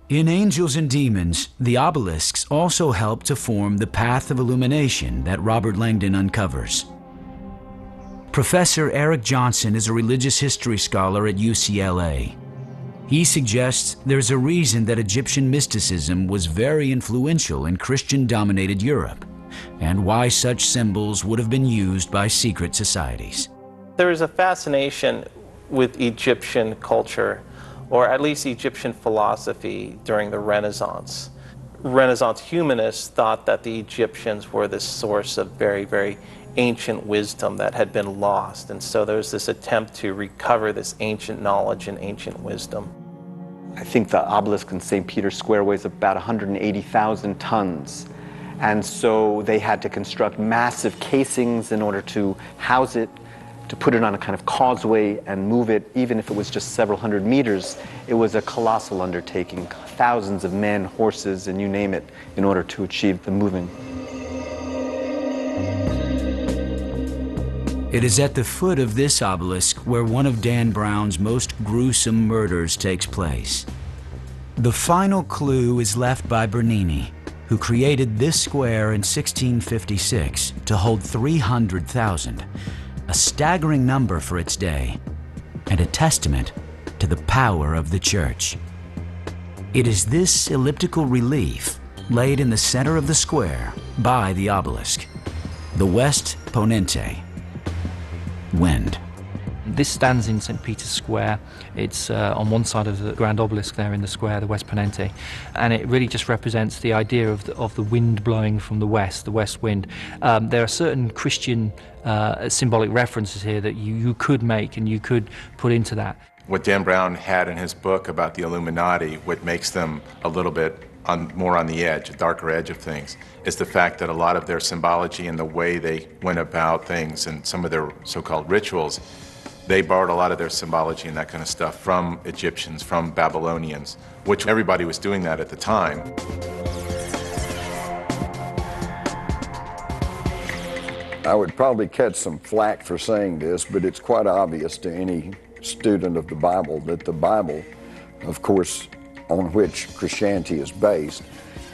In Angels and Demons, the obelisks also help to form the path of illumination that Robert Langdon uncovers. Professor Eric Johnson is a religious history scholar at UCLA. He suggests there's a reason that Egyptian mysticism was very influential in Christian-dominated Europe, and why such symbols would have been used by secret societies. There is a fascination with Egyptian culture, or at least Egyptian philosophy, during the Renaissance. Renaissance humanists thought that the Egyptians were the source of very, very ancient wisdom that had been lost, and so there was this attempt to recover this ancient knowledge and ancient wisdom. I think the obelisk in St. Peter's Square weighs about 180,000 tons, and so they had to construct massive casings in order to house it, to put it on a kind of causeway and move it, even if it was just several hundred meters. It was a colossal undertaking, thousands of men, horses, and you name it, in order to achieve the moving. It is at the foot of this obelisk where one of Dan Brown's most gruesome murders takes place. The final clue is left by Bernini, who created this square in 1656 to hold 300,000, a staggering number for its day, and a testament to the power of the church. It is this elliptical relief laid in the center of the square by the obelisk, the West Ponente, wind. This stands in St. Peter's Square. It's on one side of the grand obelisk there in the square, the West Ponente, and it really just represents the idea of the wind blowing from the west wind. There are certain Christian symbolic references here that you could make and you could put into that. What Dan Brown had in his book about the Illuminati, what makes them a little bit more on the edge, a darker edge of things, is the fact that a lot of their symbology and the way they went about things and some of their so-called rituals, they borrowed a lot of their symbology and that kind of stuff from Egyptians, from Babylonians, which everybody was doing that at the time. I would probably catch some flack for saying this, but it's quite obvious to any student of the Bible that the Bible, of course, on which Christianity is based,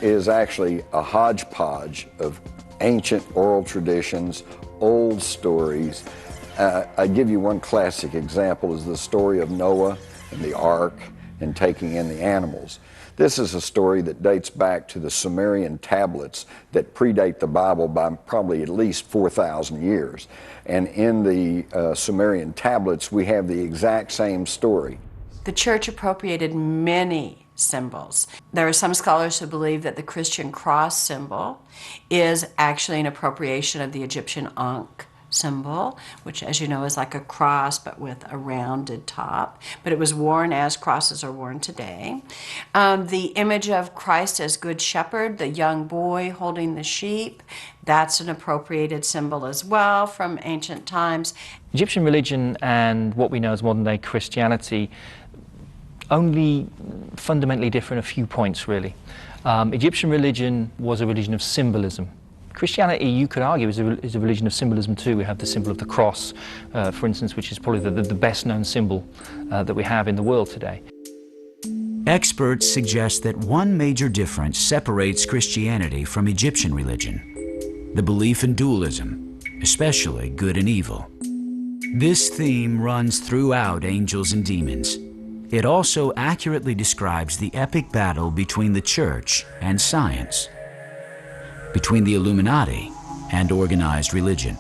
is actually a hodgepodge of ancient oral traditions, old stories. I give you one classic example is the story of Noah and the ark and taking in the animals. This is a story that dates back to the Sumerian tablets that predate the Bible by probably at least 4,000 years. And in the Sumerian tablets, we have the exact same story. The church appropriated many symbols. There are some scholars who believe that the Christian cross symbol is actually an appropriation of the Egyptian Ankh symbol, which, as you know, is like a cross but with a rounded top, but it was worn as crosses are worn today. The image of Christ as Good Shepherd, the young boy holding the sheep, that's an appropriated symbol as well from ancient times. Egyptian religion and what we know as modern-day Christianity only fundamentally differ in a few points, really. Egyptian religion was a religion of symbolism. Christianity, you could argue, is a religion of symbolism too. We have the symbol of the cross, for instance, which is probably the best-known symbol that we have in the world today. Experts suggest that one major difference separates Christianity from Egyptian religion. the belief in dualism, especially good and evil. This theme runs throughout Angels and Demons. It also accurately describes the epic battle between the church and science, between the Illuminati and organized religion.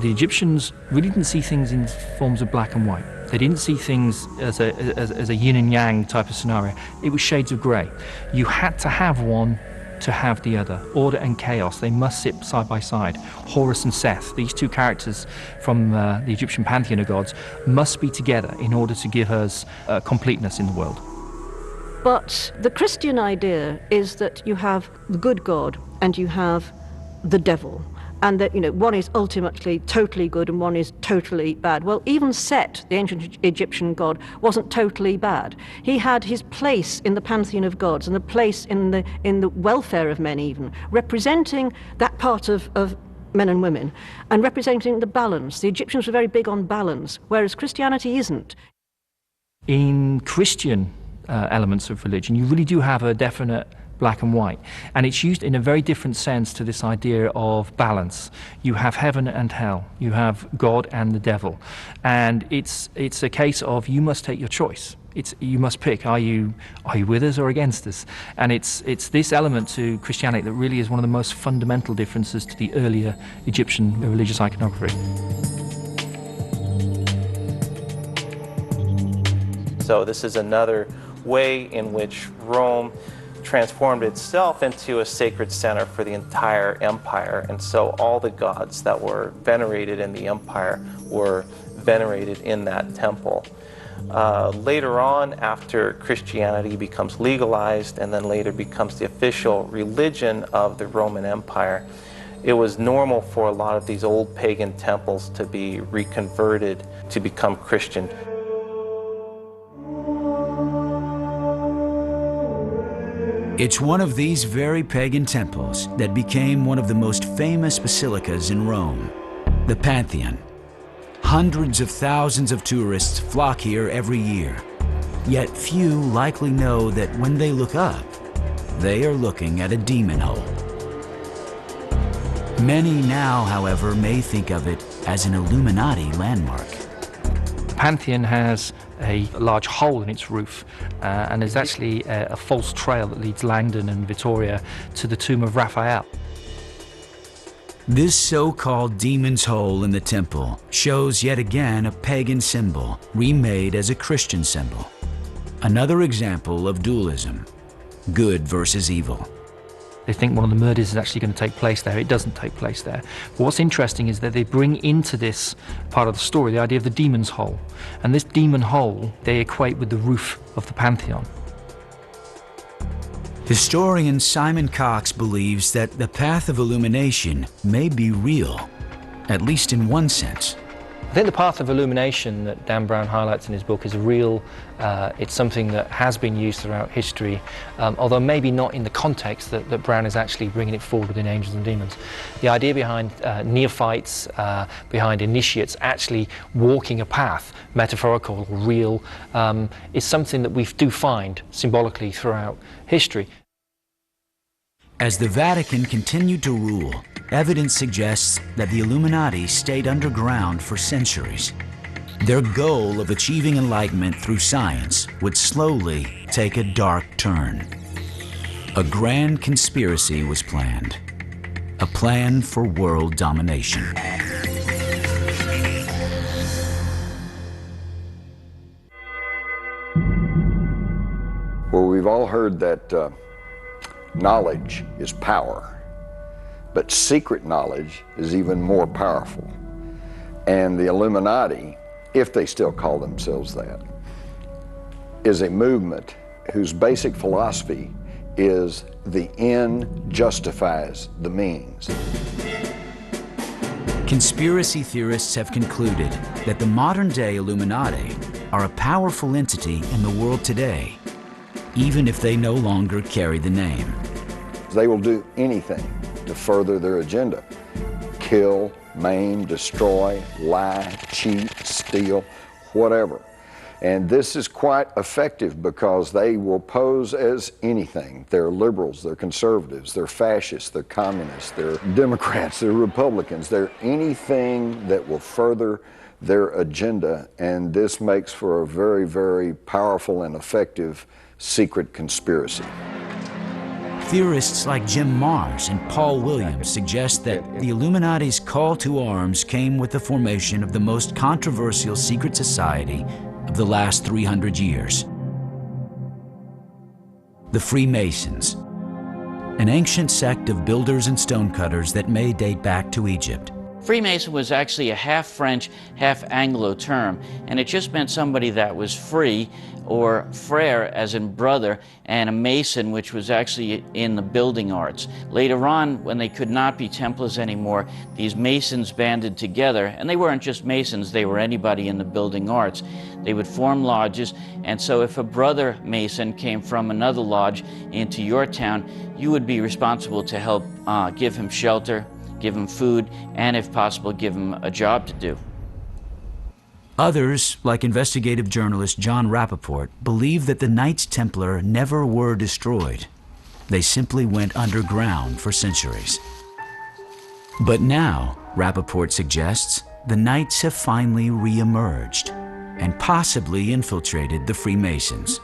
The Egyptians really didn't see things in forms of black and white. They didn't see things as a yin and yang type of scenario. It was shades of grey. You had to have one to have the other. Order and chaos, they must sit side by side. Horus and Seth, these two characters from the Egyptian pantheon of gods, must be together in order to give us completeness in the world. But the Christian idea is that you have the good God and you have the devil, and that, you know, one is ultimately totally good and one is totally bad. Well, even Set, the ancient Egyptian god, wasn't totally bad. He had his place in the pantheon of gods and the place in the welfare of men, even representing that part of men and women and representing the balance. The Egyptians were very big on balance, whereas Christianity isn't. In Christian elements of religion, you really do have a definite black and white, and it's used in a very different sense to this idea of balance. You have heaven and hell, you have God and the devil, and it's a case of you must take your choice. You must pick, are you with us or against us? And it's this element to Christianity that really is one of the most fundamental differences to the earlier Egyptian religious iconography. So this is another way in which Rome transformed itself into a sacred center for the entire empire, and so all the gods that were venerated in the empire were venerated in that temple. Later on, after Christianity becomes legalized and then later becomes the official religion of the Roman Empire, it was normal for a lot of these old pagan temples to be reconverted to become Christian. It's one of these very pagan temples that became one of the most famous basilicas in Rome, the Pantheon. Hundreds of thousands of tourists flock here every year, yet few likely know that when they look up, they are looking at a demon hole. Many now, however, may think of it as an Illuminati landmark. Pantheon has a large hole in its roof, and there's actually a false trail that leads Langdon and Vittoria to the tomb of Raphael. This so-called demon's hole in the temple shows yet again a pagan symbol remade as a Christian symbol. Another example of dualism, good versus evil. They think one of the murders is actually going to take place there. It doesn't take place there. But what's interesting is that they bring into this part of the story the idea of the demon's hole. And this demon hole, they equate with the roof of the Pantheon. Historian Simon Cox believes that the path of illumination may be real, at least in one sense. I think the path of illumination that Dan Brown highlights in his book is real. It's something that has been used throughout history, although maybe not in the context that Brown is actually bringing it forward within Angels and Demons. The idea behind neophytes, behind initiates actually walking a path, metaphorical or real, is something that we do find symbolically throughout history. As the Vatican continued to rule, evidence suggests that the Illuminati stayed underground for centuries. Their goal of achieving enlightenment through science would slowly take a dark turn. A grand conspiracy was planned, a plan for world domination. Well, we've all heard that knowledge is power, but secret knowledge is even more powerful. And the Illuminati, if they still call themselves that, is a movement whose basic philosophy is the end justifies the means. Conspiracy theorists have concluded that the modern-day Illuminati are a powerful entity in the world today, even if they no longer carry the name. They will do anything to further their agenda. Kill, maim, destroy, lie, cheat, steal, whatever. And this is quite effective because they will pose as anything. They're liberals, they're conservatives, they're fascists, they're communists, they're Democrats, they're Republicans, they're anything that will further their agenda, and this makes for a very, very powerful and effective secret conspiracy. Theorists like Jim Marrs and Paul Williams suggest that the Illuminati's call to arms came with the formation of the most controversial secret society of the last 300 years. The Freemasons, an ancient sect of builders and stonecutters that may date back to Egypt. Freemason was actually a half French, half Anglo term, and it just meant somebody that was free, or frere as in brother, and a mason, which was actually in the building arts. Later on, when they could not be Templars anymore, these masons banded together, and they weren't just masons, they were anybody in the building arts. They would form lodges, and so if a brother mason came from another lodge into your town, you would be responsible to help give him shelter, give him food, and if possible, give him a job to do. Others, like investigative journalist John Rappaport, believe that the Knights Templar never were destroyed. They simply went underground for centuries. But now, Rappaport suggests, the Knights have finally re-emerged and possibly infiltrated the Freemasons.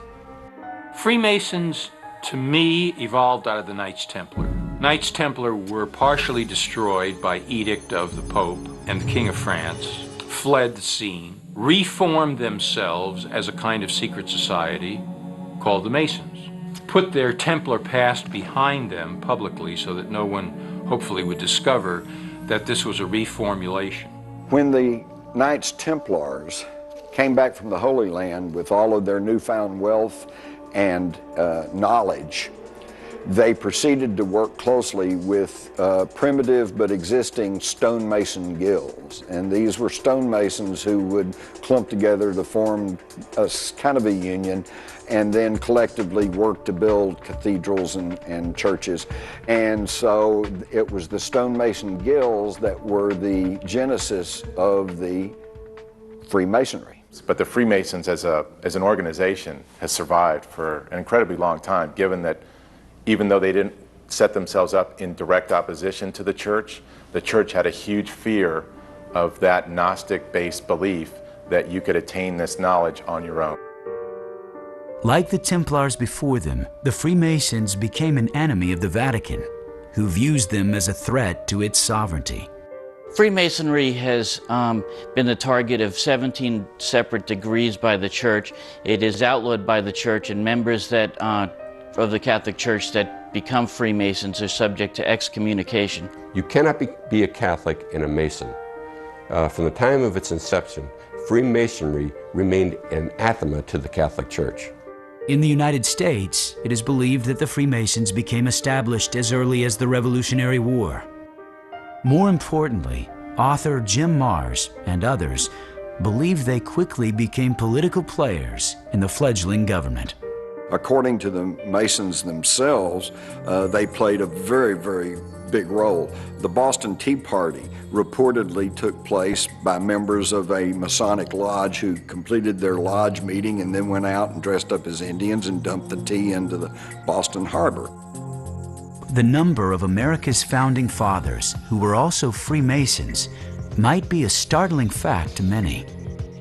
Freemasons, to me, evolved out of the Knights Templar. Knights Templar were partially destroyed by edict of the Pope and the King of France, fled the scene, reformed themselves as a kind of secret society called the Masons, put their Templar past behind them publicly so that no one hopefully would discover that this was a reformulation. When the Knights Templars came back from the Holy Land with all of their newfound wealth and knowledge, they proceeded to work closely with primitive but existing stonemason guilds. And these were stonemasons who would clump together to form a kind of a union and then collectively work to build cathedrals and churches. And so it was the stonemason guilds that were the genesis of the Freemasonry. But the Freemasons as an organization has survived for an incredibly long time, given that even though they didn't set themselves up in direct opposition to the church had a huge fear of that Gnostic-based belief that you could attain this knowledge on your own. Like the Templars before them, the Freemasons became an enemy of the Vatican, who views them as a threat to its sovereignty. Freemasonry has been the target of 17 separate degrees by the church. It is outlawed by the church, and members that of the Catholic Church that become Freemasons are subject to excommunication. You cannot be a Catholic and a Mason. From the time of its inception, Freemasonry remained anathema to the Catholic Church. In the United States, it is believed that the Freemasons became established as early as the Revolutionary War. More importantly, author Jim Marrs and others believe they quickly became political players in the fledgling government. According to the Masons themselves, they played a very, very big role. The Boston Tea Party reportedly took place by members of a Masonic lodge who completed their lodge meeting and then went out and dressed up as Indians and dumped the tea into the Boston Harbor. The number of America's founding fathers who were also Freemasons might be a startling fact to many.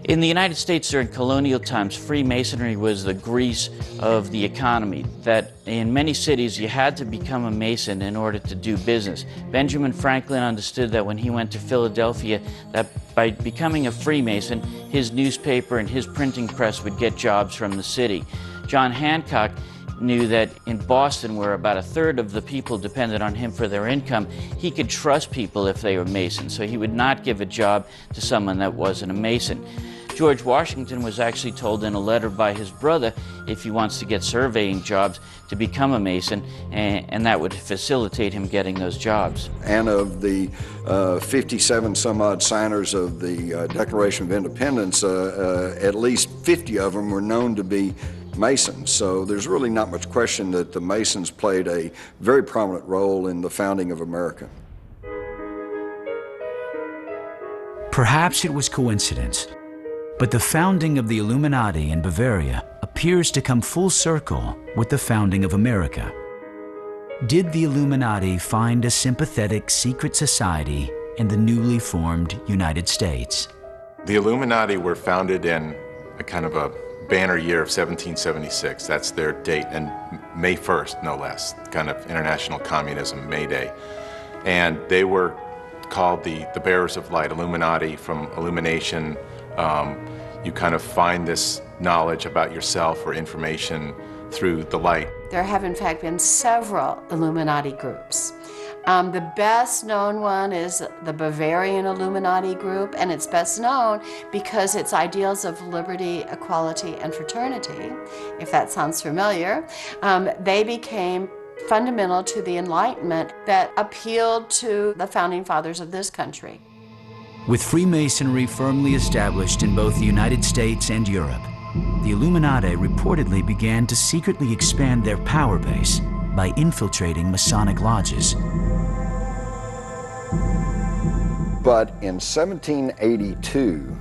In the United States during colonial times, Freemasonry was the grease of the economy, that in many cities you had to become a Mason in order to do business. Benjamin Franklin understood that when he went to Philadelphia, that by becoming a Freemason, his newspaper and his printing press would get jobs from the city. John Hancock knew that in Boston, where about a third of the people depended on him for their income, he could trust people if they were Masons, so he would not give a job to someone that wasn't a Mason. George Washington was actually told in a letter by his brother, if he wants to get surveying jobs, to become a Mason, and that would facilitate him getting those jobs. And of the 57 some odd signers of the Declaration of Independence, at least 50 of them were known to be Masons. So there's really not much question that the Masons played a very prominent role in the founding of America. Perhaps it was coincidence, But the founding of the Illuminati in Bavaria appears to come full circle with the founding of America. Did the Illuminati find a sympathetic secret society in the newly formed United States? The Illuminati were founded in a kind of a banner year of 1776. That's their date, and May 1st, no less, kind of international communism, May Day. And they were called the bearers of light, Illuminati, from illumination. You kind of find this knowledge about yourself or information through the light. There have in fact been several Illuminati groups. The best known one is the Bavarian Illuminati group, and it's best known because its ideals of liberty, equality, and fraternity, if that sounds familiar, they became fundamental to the Enlightenment that appealed to the founding fathers of this country. With Freemasonry firmly established in both the United States and Europe, the Illuminati reportedly began to secretly expand their power base by infiltrating Masonic lodges. But in 1782,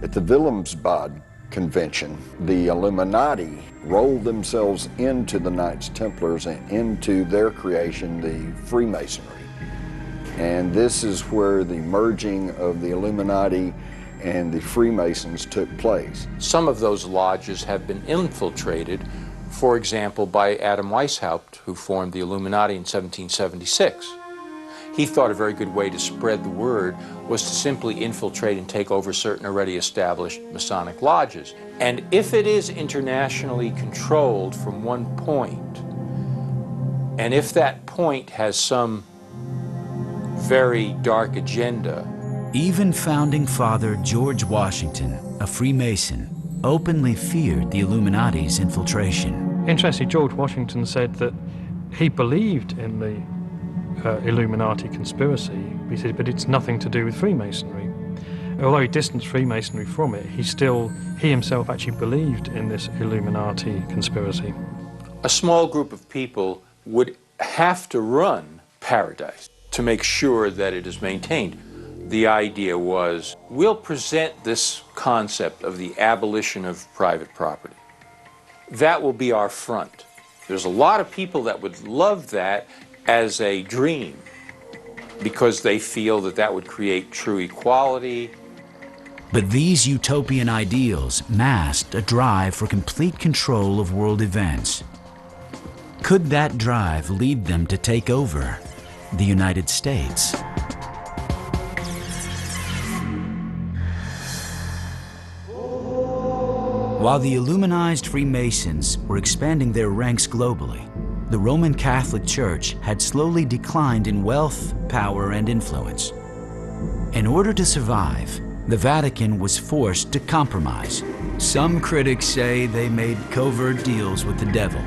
at the Wilhelmsbad Convention, the Illuminati rolled themselves into the Knights Templars and into their creation, the Freemasonry. And this is where the merging of the Illuminati and the Freemasons took place. Some of those lodges have been infiltrated, for example, by Adam Weishaupt, who formed the Illuminati in 1776. He thought a very good way to spread the word was to simply infiltrate and take over certain already established Masonic lodges. And if it is internationally controlled from one point, and if that point has some very dark agenda. Even founding father George Washington, a Freemason, openly feared the Illuminati's infiltration. Interestingly, George Washington said that he believed in the Illuminati conspiracy. He said, but it's nothing to do with Freemasonry. Although he distanced Freemasonry from it, he himself actually believed in this Illuminati conspiracy. A small group of people would have to run paradise to make sure that it is maintained. The idea was, we'll present this concept of the abolition of private property. That will be our front. There's a lot of people that would love that as a dream because they feel that that would create true equality. But these utopian ideals masked a drive for complete control of world events. Could that drive lead them to take over the United States? While the Illuminized Freemasons were expanding their ranks globally, the Roman Catholic Church had slowly declined in wealth, power, and influence. In order to survive, the Vatican was forced to compromise. Some critics say they made covert deals with the devil.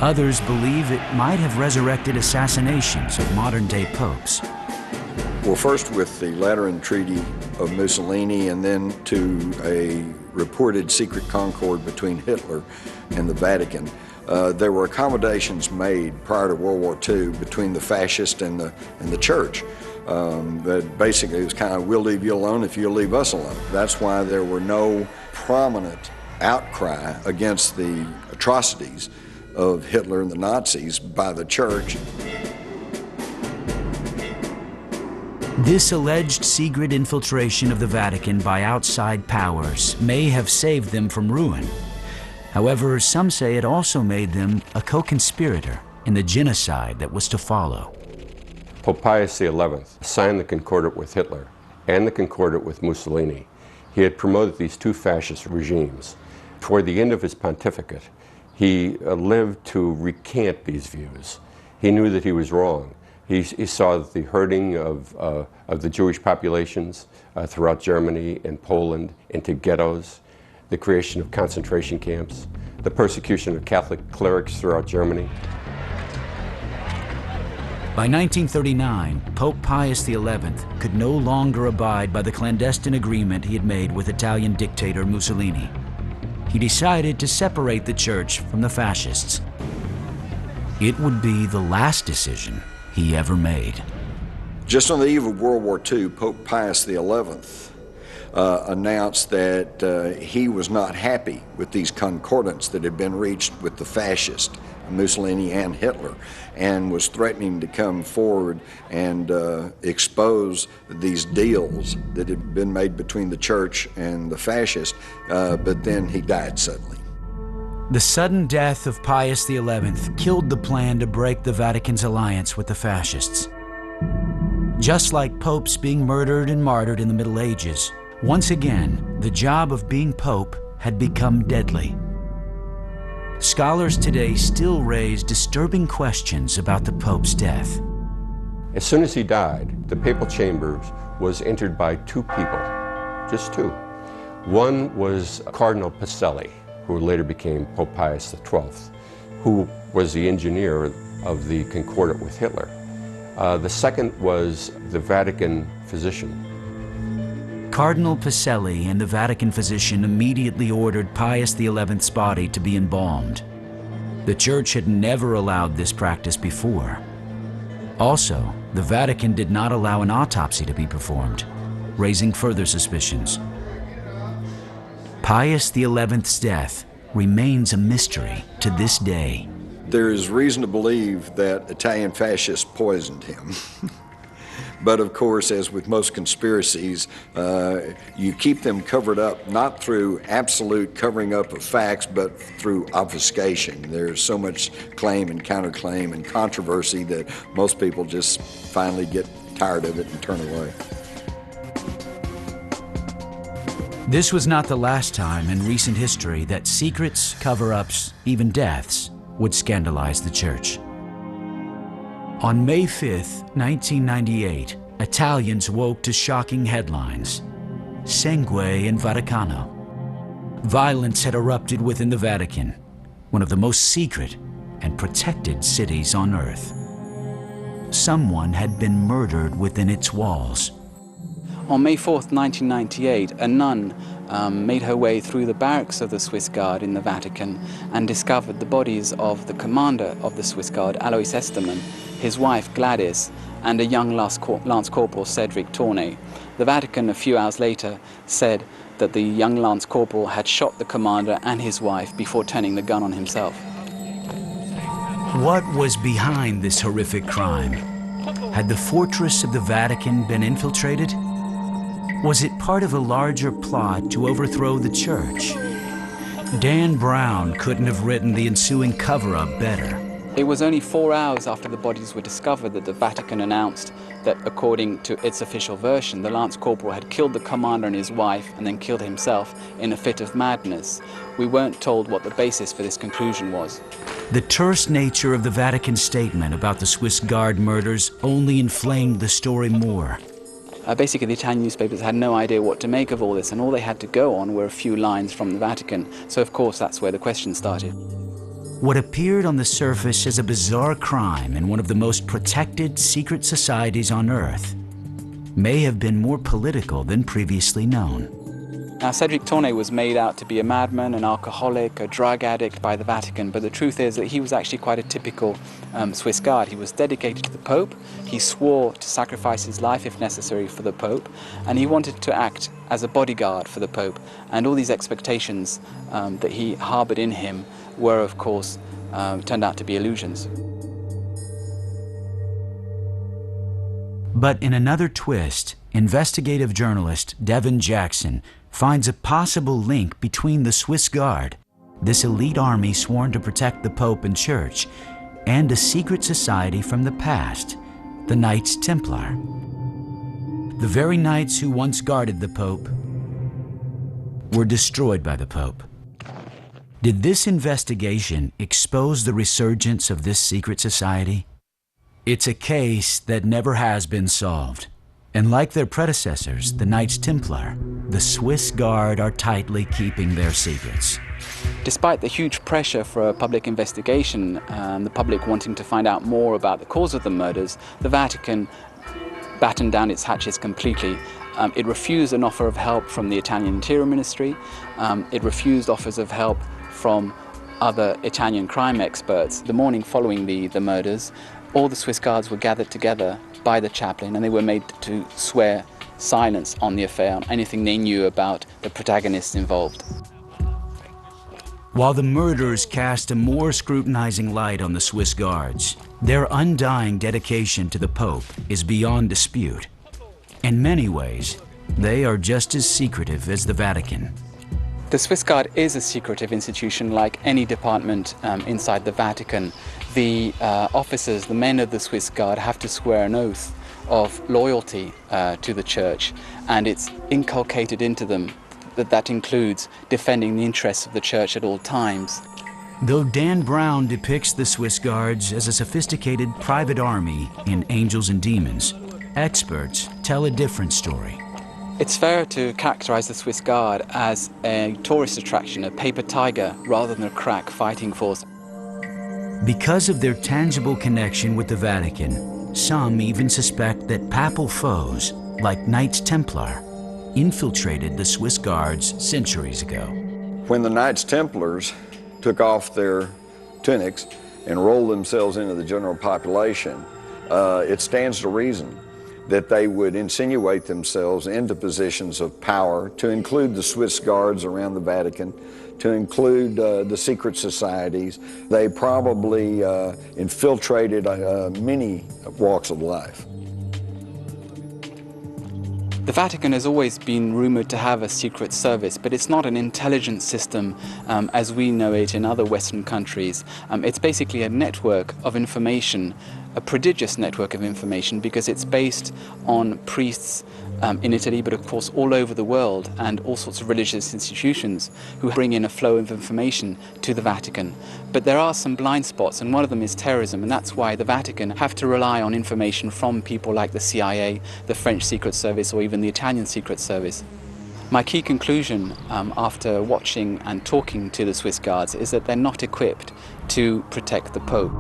Others believe it might have resurrected assassinations of modern-day popes. Well, first with the Lateran Treaty of Mussolini, and then to a reported secret concord between Hitler and the Vatican. There were accommodations made prior to World War II between the fascists and the church. That basically it was kind of, we'll leave you alone if you'll leave us alone. That's why there were no prominent outcry against the atrocities of Hitler and the Nazis by the church. This alleged secret infiltration of the Vatican by outside powers may have saved them from ruin. However, some say it also made them a co-conspirator in the genocide that was to follow. Pope Pius XI signed the Concordat with Hitler and the Concordat with Mussolini. He had promoted these two fascist regimes. Toward the end of his pontificate, he lived to recant these views. He knew that he was wrong. He saw the herding of the Jewish populations throughout Germany and Poland into ghettos, the creation of concentration camps, the persecution of Catholic clerics throughout Germany. By 1939, Pope Pius XI could no longer abide by the clandestine agreement he had made with Italian dictator Mussolini. He decided to separate the church from the fascists. It would be the last decision he ever made. Just on the eve of World War II, Pope Pius XI announced that he was not happy with these concordants that had been reached with the fascists, Mussolini and Hitler, and was threatening to come forward and expose these deals that had been made between the church and the fascists, but then he died suddenly. The sudden death of Pius XI killed the plan to break the Vatican's alliance with the fascists. Just like popes being murdered and martyred in the Middle Ages, once again, the job of being pope had become deadly. Scholars today still raise disturbing questions about the pope's death. As soon as he died, the papal chambers was entered by two people, just two. One was Cardinal Pacelli, who later became Pope Pius XII, who was the engineer of the Concordat with Hitler. The second was the Vatican physician. Cardinal Pacelli and the Vatican physician immediately ordered Pius XI's body to be embalmed. The Church had never allowed this practice before. Also, the Vatican did not allow an autopsy to be performed, raising further suspicions. Pius XI's death remains a mystery to this day. There is reason to believe that Italian fascists poisoned him. But of course, as with most conspiracies, you keep them covered up not through absolute covering up of facts, but through obfuscation. There's so much claim and counterclaim and controversy that most people just finally get tired of it and turn away. This was not the last time in recent history that secrets, cover-ups, even deaths would scandalize the Church. On May 5th, 1998, Italians woke to shocking headlines. Sangue in Vaticano. Violence had erupted within the Vatican, one of the most secret and protected cities on earth. Someone had been murdered within its walls. On May 4th, 1998, a nun made her way through the barracks of the Swiss Guard in the Vatican and discovered the bodies of the commander of the Swiss Guard, Alois Estermann, his wife Gladys, and a young Lance Corporal, Cedric Tournay. The Vatican, a few hours later, said that the young Lance Corporal had shot the commander and his wife before turning the gun on himself. What was behind this horrific crime? Had the fortress of the Vatican been infiltrated? Was it part of a larger plot to overthrow the Church? Dan Brown couldn't have written the ensuing cover-up better. It was only 4 hours after the bodies were discovered that the Vatican announced that, according to its official version, the Lance Corporal had killed the commander and his wife and then killed himself in a fit of madness. We weren't told what the basis for this conclusion was. The terse nature of the Vatican statement about the Swiss Guard murders only inflamed the story more. Basically, the Italian newspapers had no idea what to make of all this, and all they had to go on were a few lines from the Vatican. So, of course, that's where the question started. What appeared on the surface as a bizarre crime in one of the most protected secret societies on Earth may have been more political than previously known. Now, Cedric Tournay was made out to be a madman, an alcoholic, a drug addict by the Vatican, but the truth is that he was actually quite a typical Swiss Guard. He was dedicated to the Pope, he swore to sacrifice his life if necessary for the Pope, and he wanted to act as a bodyguard for the Pope. And all these expectations that he harbored in him were, of course, turned out to be illusions. But in another twist, investigative journalist Devin Jackson finds a possible link between the Swiss Guard, this elite army sworn to protect the Pope and Church, and a secret society from the past, the Knights Templar. The very knights who once guarded the Pope were destroyed by the Pope. Did this investigation expose the resurgence of this secret society? It's a case that never has been solved. And like their predecessors, the Knights Templar, the Swiss Guard are tightly keeping their secrets. Despite the huge pressure for a public investigation and the public wanting to find out more about the cause of the murders, the Vatican battened down its hatches completely. It refused an offer of help from the Italian Interior Ministry. It refused offers of help from other Italian crime experts. The morning following the murders, all the Swiss guards were gathered together by the chaplain and they were made to swear silence on the affair, on anything they knew about the protagonists involved. While the murders cast a more scrutinizing light on the Swiss guards, their undying dedication to the Pope is beyond dispute. In many ways, they are just as secretive as the Vatican. The Swiss Guard is a secretive institution like any department inside the Vatican. The officers, the men of the Swiss Guard, have to swear an oath of loyalty to the Church, and it's inculcated into them that includes defending the interests of the Church at all times. Though Dan Brown depicts the Swiss Guards as a sophisticated private army in Angels and Demons, experts tell a different story. It's fair to characterize the Swiss Guard as a tourist attraction, a paper tiger, rather than a crack fighting force. Because of their tangible connection with the Vatican, some even suspect that papal foes, like Knights Templar, infiltrated the Swiss Guards centuries ago. When the Knights Templars took off their tunics and rolled themselves into the general population, it stands to reason that they would insinuate themselves into positions of power, to include the Swiss Guards around the Vatican, to include the secret societies. They probably infiltrated many walks of life. The Vatican has always been rumored to have a secret service, but it's not an intelligence system as we know it in other Western countries. It's basically a network of information, a prodigious network of information, because it's based on priests in Italy, but of course all over the world, and all sorts of religious institutions who bring in a flow of information to the Vatican. But there are some blind spots, and one of them is terrorism, and that's why the Vatican have to rely on information from people like the CIA, the French Secret Service, or even the Italian Secret Service. My key conclusion after watching and talking to the Swiss Guards is that they're not equipped to protect the Pope.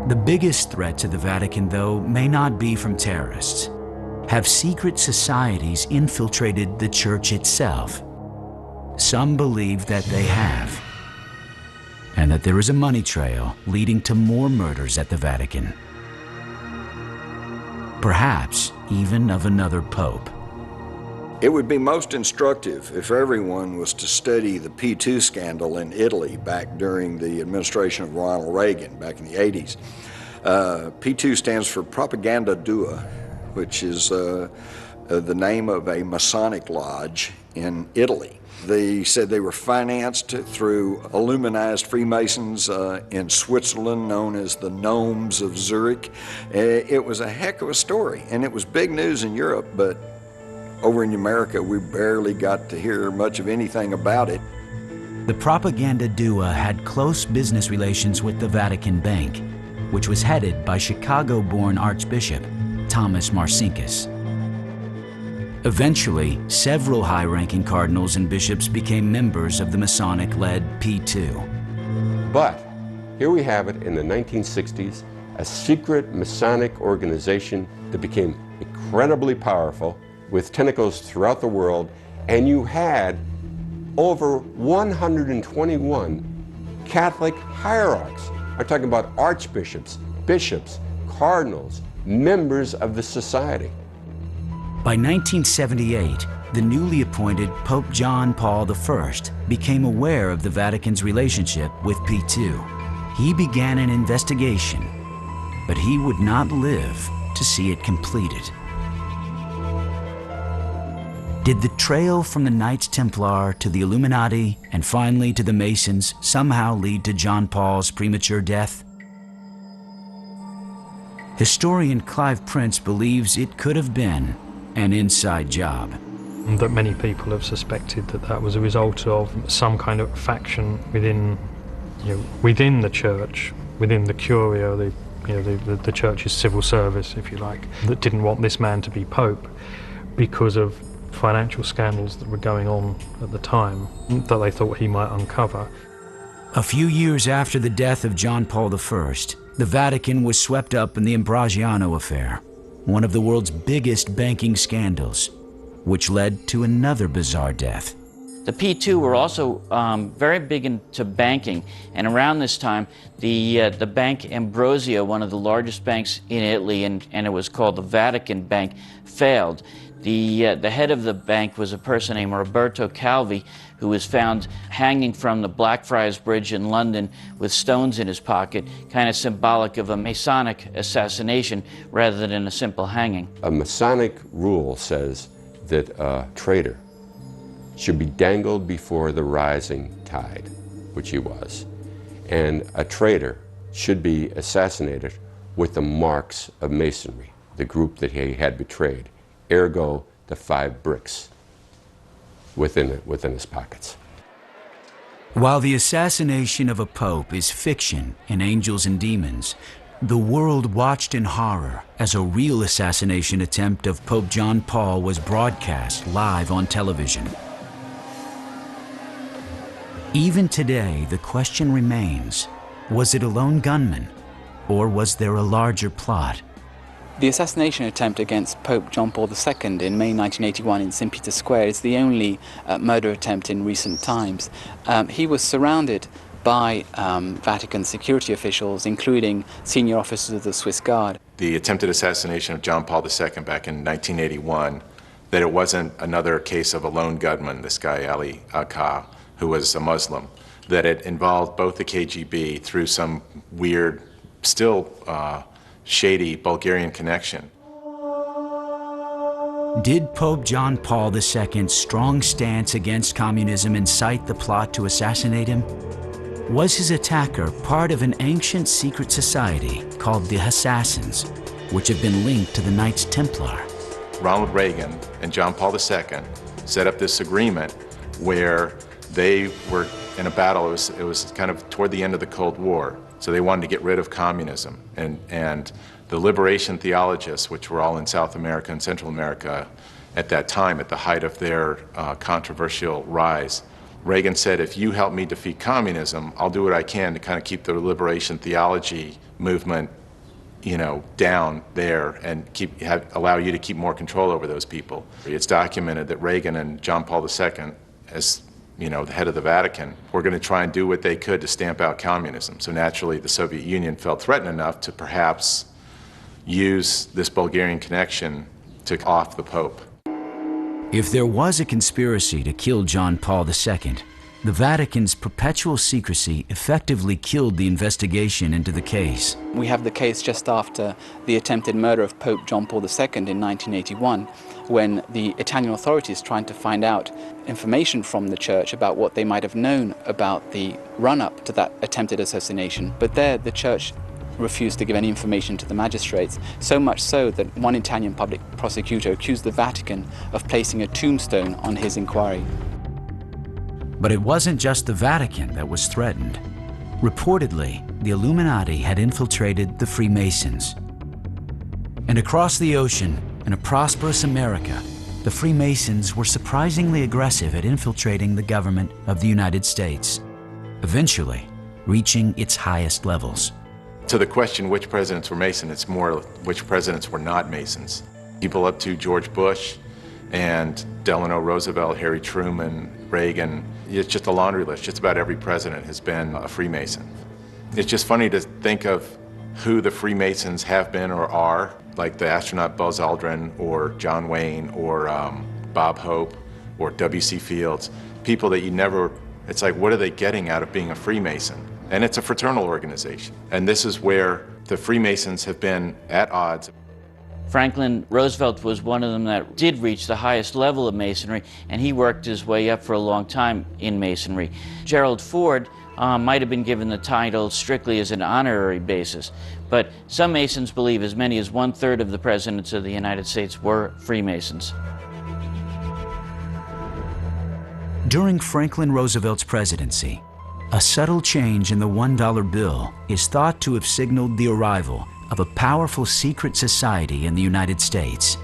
The biggest threat to the Vatican, though, may not be from terrorists. Have secret societies infiltrated the Church itself? Some believe that they have, and that there is a money trail leading to more murders at the Vatican. Perhaps even of another pope. It would be most instructive if everyone was to study the P2 scandal in Italy back during the administration of Ronald Reagan back in the 80s. P2 stands for Propaganda Dua, which is the name of a Masonic lodge in Italy. They said they were financed through Illuminized Freemasons in Switzerland, known as the Gnomes of Zurich. It was a heck of a story, and it was big news in Europe, but over in America, we barely got to hear much of anything about it. The Propaganda Dua had close business relations with the Vatican Bank, which was headed by Chicago-born Archbishop Thomas Marcinkus. Eventually, several high-ranking cardinals and bishops became members of the Masonic-led P2. But here we have it in the 1960s, a secret Masonic organization that became incredibly powerful with tentacles throughout the world, and you had over 121 Catholic hierarchs. I'm talking about archbishops, bishops, cardinals, members of the society. By 1978, the newly appointed Pope John Paul I became aware of the Vatican's relationship with P2. He began an investigation, but he would not live to see it completed. Did the trail from the Knights Templar to the Illuminati and finally to the Masons somehow lead to John Paul's premature death? Historian Clive Prince believes it could have been an inside job. That many people have suspected that that was a result of some kind of faction within, within the church, within the Curia, the church's civil service, if you like, that didn't want this man to be pope because of financial scandals that were going on at the time that they thought he might uncover. A few years after the death of John Paul I, the Vatican was swept up in the Ambrosiano affair, one of the world's biggest banking scandals, which led to another bizarre death. The P2 were also very big into banking, and around this time, the bank Ambrosio, one of the largest banks in Italy, and it was called the Vatican Bank, failed. The head of the bank was a person named Roberto Calvi, who was found hanging from the Blackfriars Bridge in London with stones in his pocket, kind of symbolic of a Masonic assassination rather than a simple hanging. A Masonic rule says that a traitor should be dangled before the rising tide, which he was, and a traitor should be assassinated with the marks of Masonry, the group that he had betrayed, ergo the 5 bricks within his pockets. While the assassination of a pope is fiction in Angels and Demons, the world watched in horror as a real assassination attempt of Pope John Paul was broadcast live on television. Even today, the question remains, was it a lone gunman, or was there a larger plot? The assassination attempt against Pope John Paul II in May 1981 in St. Peter's Square is the only murder attempt in recent times. He was surrounded by Vatican security officials, including senior officers of the Swiss Guard. The attempted assassination of John Paul II back in 1981, that it wasn't another case of a lone gunman, this guy Ali Akka, who was a Muslim, that it involved both the KGB through some weird, still shady Bulgarian connection. Did Pope John Paul II's strong stance against communism incite the plot to assassinate him? Was his attacker part of an ancient secret society called the Assassins, which have been linked to the Knights Templar? Ronald Reagan and John Paul II set up this agreement where they were in a battle. It was kind of toward the end of the Cold War, so they wanted to get rid of communism. And the liberation theologists, which were all in South America and Central America at that time, at the height of their controversial rise, Reagan said, if you help me defeat communism, I'll do what I can to kind of keep the liberation theology movement, down there and allow you to keep more control over those people. It's documented that Reagan and John Paul II, as the head of the Vatican, were going to try and do what they could to stamp out communism. So naturally, the Soviet Union felt threatened enough to perhaps use this Bulgarian connection to off the Pope. If there was a conspiracy to kill John Paul II, the Vatican's perpetual secrecy effectively killed the investigation into the case. We have the case just after the attempted murder of Pope John Paul II in 1981, when the Italian authorities trying to find out information from the church about what they might have known about the run-up to that attempted assassination. But there, the church refused to give any information to the magistrates, so much so that one Italian public prosecutor accused the Vatican of placing a tombstone on his inquiry. But it wasn't just the Vatican that was threatened. Reportedly, the Illuminati had infiltrated the Freemasons. And across the ocean, in a prosperous America, the Freemasons were surprisingly aggressive at infiltrating the government of the United States, eventually reaching its highest levels. To the question which presidents were Mason, it's more which presidents were not Masons. People up to George Bush and Delano Roosevelt, Harry Truman, Reagan, it's just a laundry list. Just about every president has been a Freemason. It's just funny to think of who the Freemasons have been or are, like the astronaut Buzz Aldrin or John Wayne or Bob Hope or W.C. Fields, people that you never, it's like, what are they getting out of being a Freemason? And it's a fraternal organization. And this is where the Freemasons have been at odds. Franklin Roosevelt was one of them that did reach the highest level of Masonry, and he worked his way up for a long time in Masonry. Gerald Ford might have been given the title strictly as an honorary basis, but some Masons believe as many as 1/3 of the presidents of the United States were Freemasons. During Franklin Roosevelt's presidency, a subtle change in the $1 bill is thought to have signaled the arrival of a powerful secret society in the United States.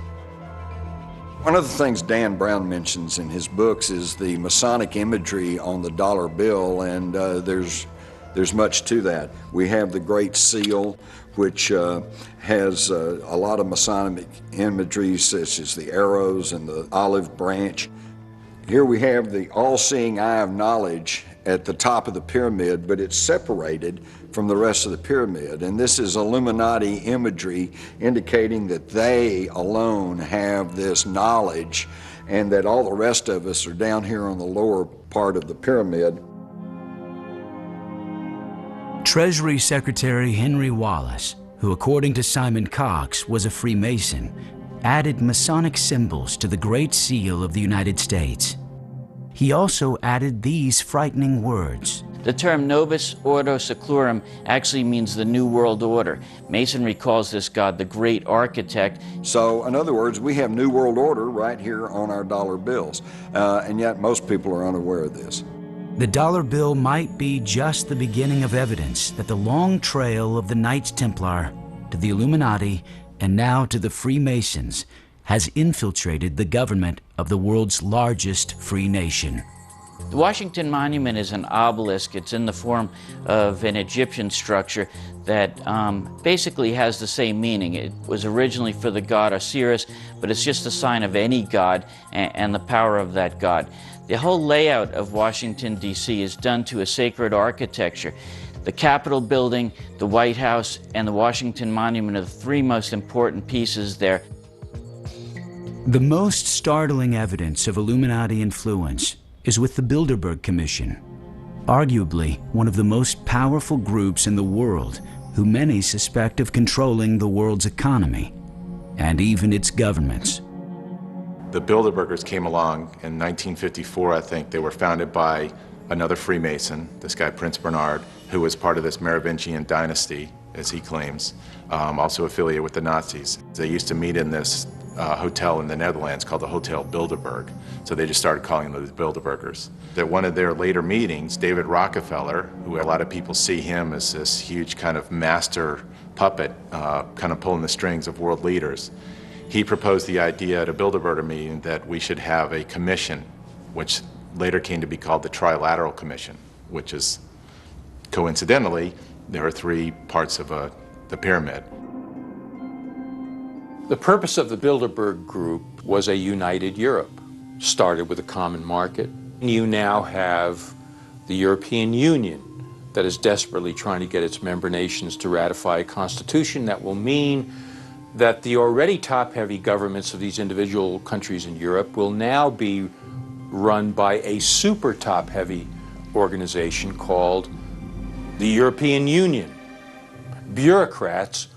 One of the things Dan Brown mentions in his books is the Masonic imagery on the dollar bill, and there's much to that. We have the Great Seal, which has a lot of Masonic imagery, such as the arrows and the olive branch. Here we have the all-seeing eye of knowledge at the top of the pyramid, but it's separated from the rest of the pyramid. And this is Illuminati imagery indicating that they alone have this knowledge and that all the rest of us are down here on the lower part of the pyramid. Treasury Secretary Henry Wallace, who according to Simon Cox was a Freemason, added Masonic symbols to the Great Seal of the United States. He also added these frightening words. The term Novus Ordo Seclorum actually means the New World Order. Masonry calls this God the Great Architect. So, in other words, we have New World Order right here on our dollar bills, and yet most people are unaware of this. The dollar bill might be just the beginning of evidence that the long trail of the Knights Templar to the Illuminati and now to the Freemasons has infiltrated the government of the world's largest free nation. The Washington Monument is an obelisk. It's in the form of an Egyptian structure that basically has the same meaning. It was originally for the god Osiris, but it's just a sign of any god and the power of that god. The whole layout of Washington, D.C. is done to a sacred architecture. The Capitol building, the White House, and the Washington Monument are the three most important pieces there. The most startling evidence of Illuminati influence is with the Bilderberg Commission, arguably one of the most powerful groups in the world who many suspect of controlling the world's economy and even its governments. The Bilderbergers came along in 1954, I think. They were founded by another Freemason, this guy Prince Bernard, who was part of this Merovingian dynasty, as he claims, also affiliated with the Nazis. They used to meet in this hotel in the Netherlands called the Hotel Bilderberg. So they just started calling them the Bilderbergers. At one of their later meetings, David Rockefeller, who a lot of people see him as this huge kind of master puppet, kind of pulling the strings of world leaders, he proposed the idea at a Bilderberger meeting that we should have a commission, which later came to be called the Trilateral Commission, which is, coincidentally, there are three parts of the pyramid. The purpose of the Bilderberg Group was a united Europe. Started with a common market. You now have the European Union that is desperately trying to get its member nations to ratify a constitution that will mean that the already top-heavy governments of these individual countries in Europe will now be run by a super top-heavy organization called the European Union. Bureaucrats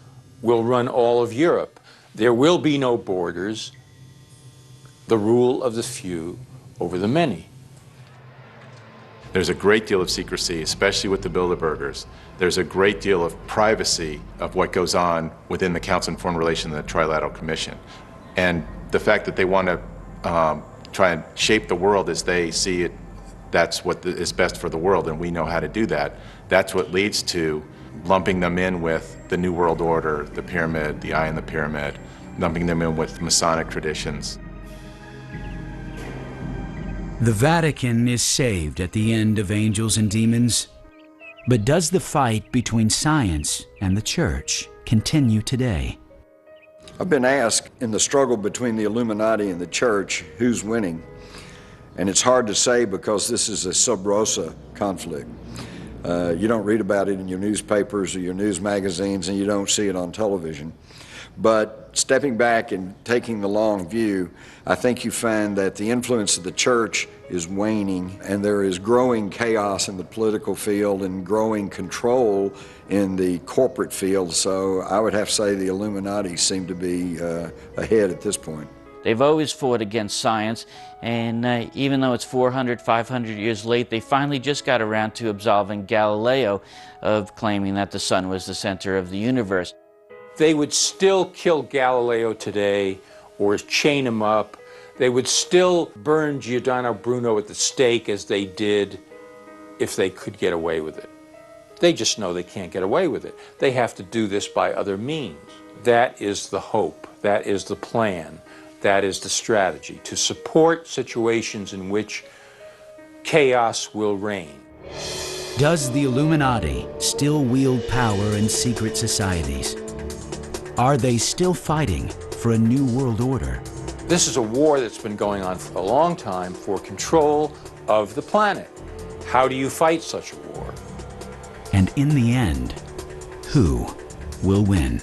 will run all of Europe. There will be no borders, the rule of the few over the many. There's a great deal of secrecy, especially with the Bilderbergers. There's a great deal of privacy of what goes on within the Council on Foreign Relations and the Trilateral Commission. And the fact that they want to try and shape the world as they see it, that's what is best for the world, and we know how to do that. That's what leads to lumping them in with the New World Order, the pyramid, the eye in the pyramid, lumping them in with Masonic traditions. The Vatican is saved at the end of Angels and Demons. But does the fight between science and the Church continue today? I've been asked in the struggle between the Illuminati and the Church, who's winning? And it's hard to say because this is a sub rosa conflict. You don't read about it in your newspapers or your news magazines, and you don't see it on television. But stepping back and taking the long view, I think you find that the influence of the Church is waning, and there is growing chaos in the political field and growing control in the corporate field. So I would have to say the Illuminati seem to be ahead at this point. They've always fought against science, and even though it's 400, 500 years late, they finally just got around to absolving Galileo of claiming that the sun was the center of the universe. They would still kill Galileo today or chain him up. They would still burn Giordano Bruno at the stake as they did if they could get away with it. They just know they can't get away with it. They have to do this by other means. That is the hope. That is the plan. That is the strategy, to support situations in which chaos will reign. Does the Illuminati still wield power in secret societies? Are they still fighting for a new world order? This is a war that's been going on for a long time for control of the planet. How do you fight such a war? And in the end, who will win?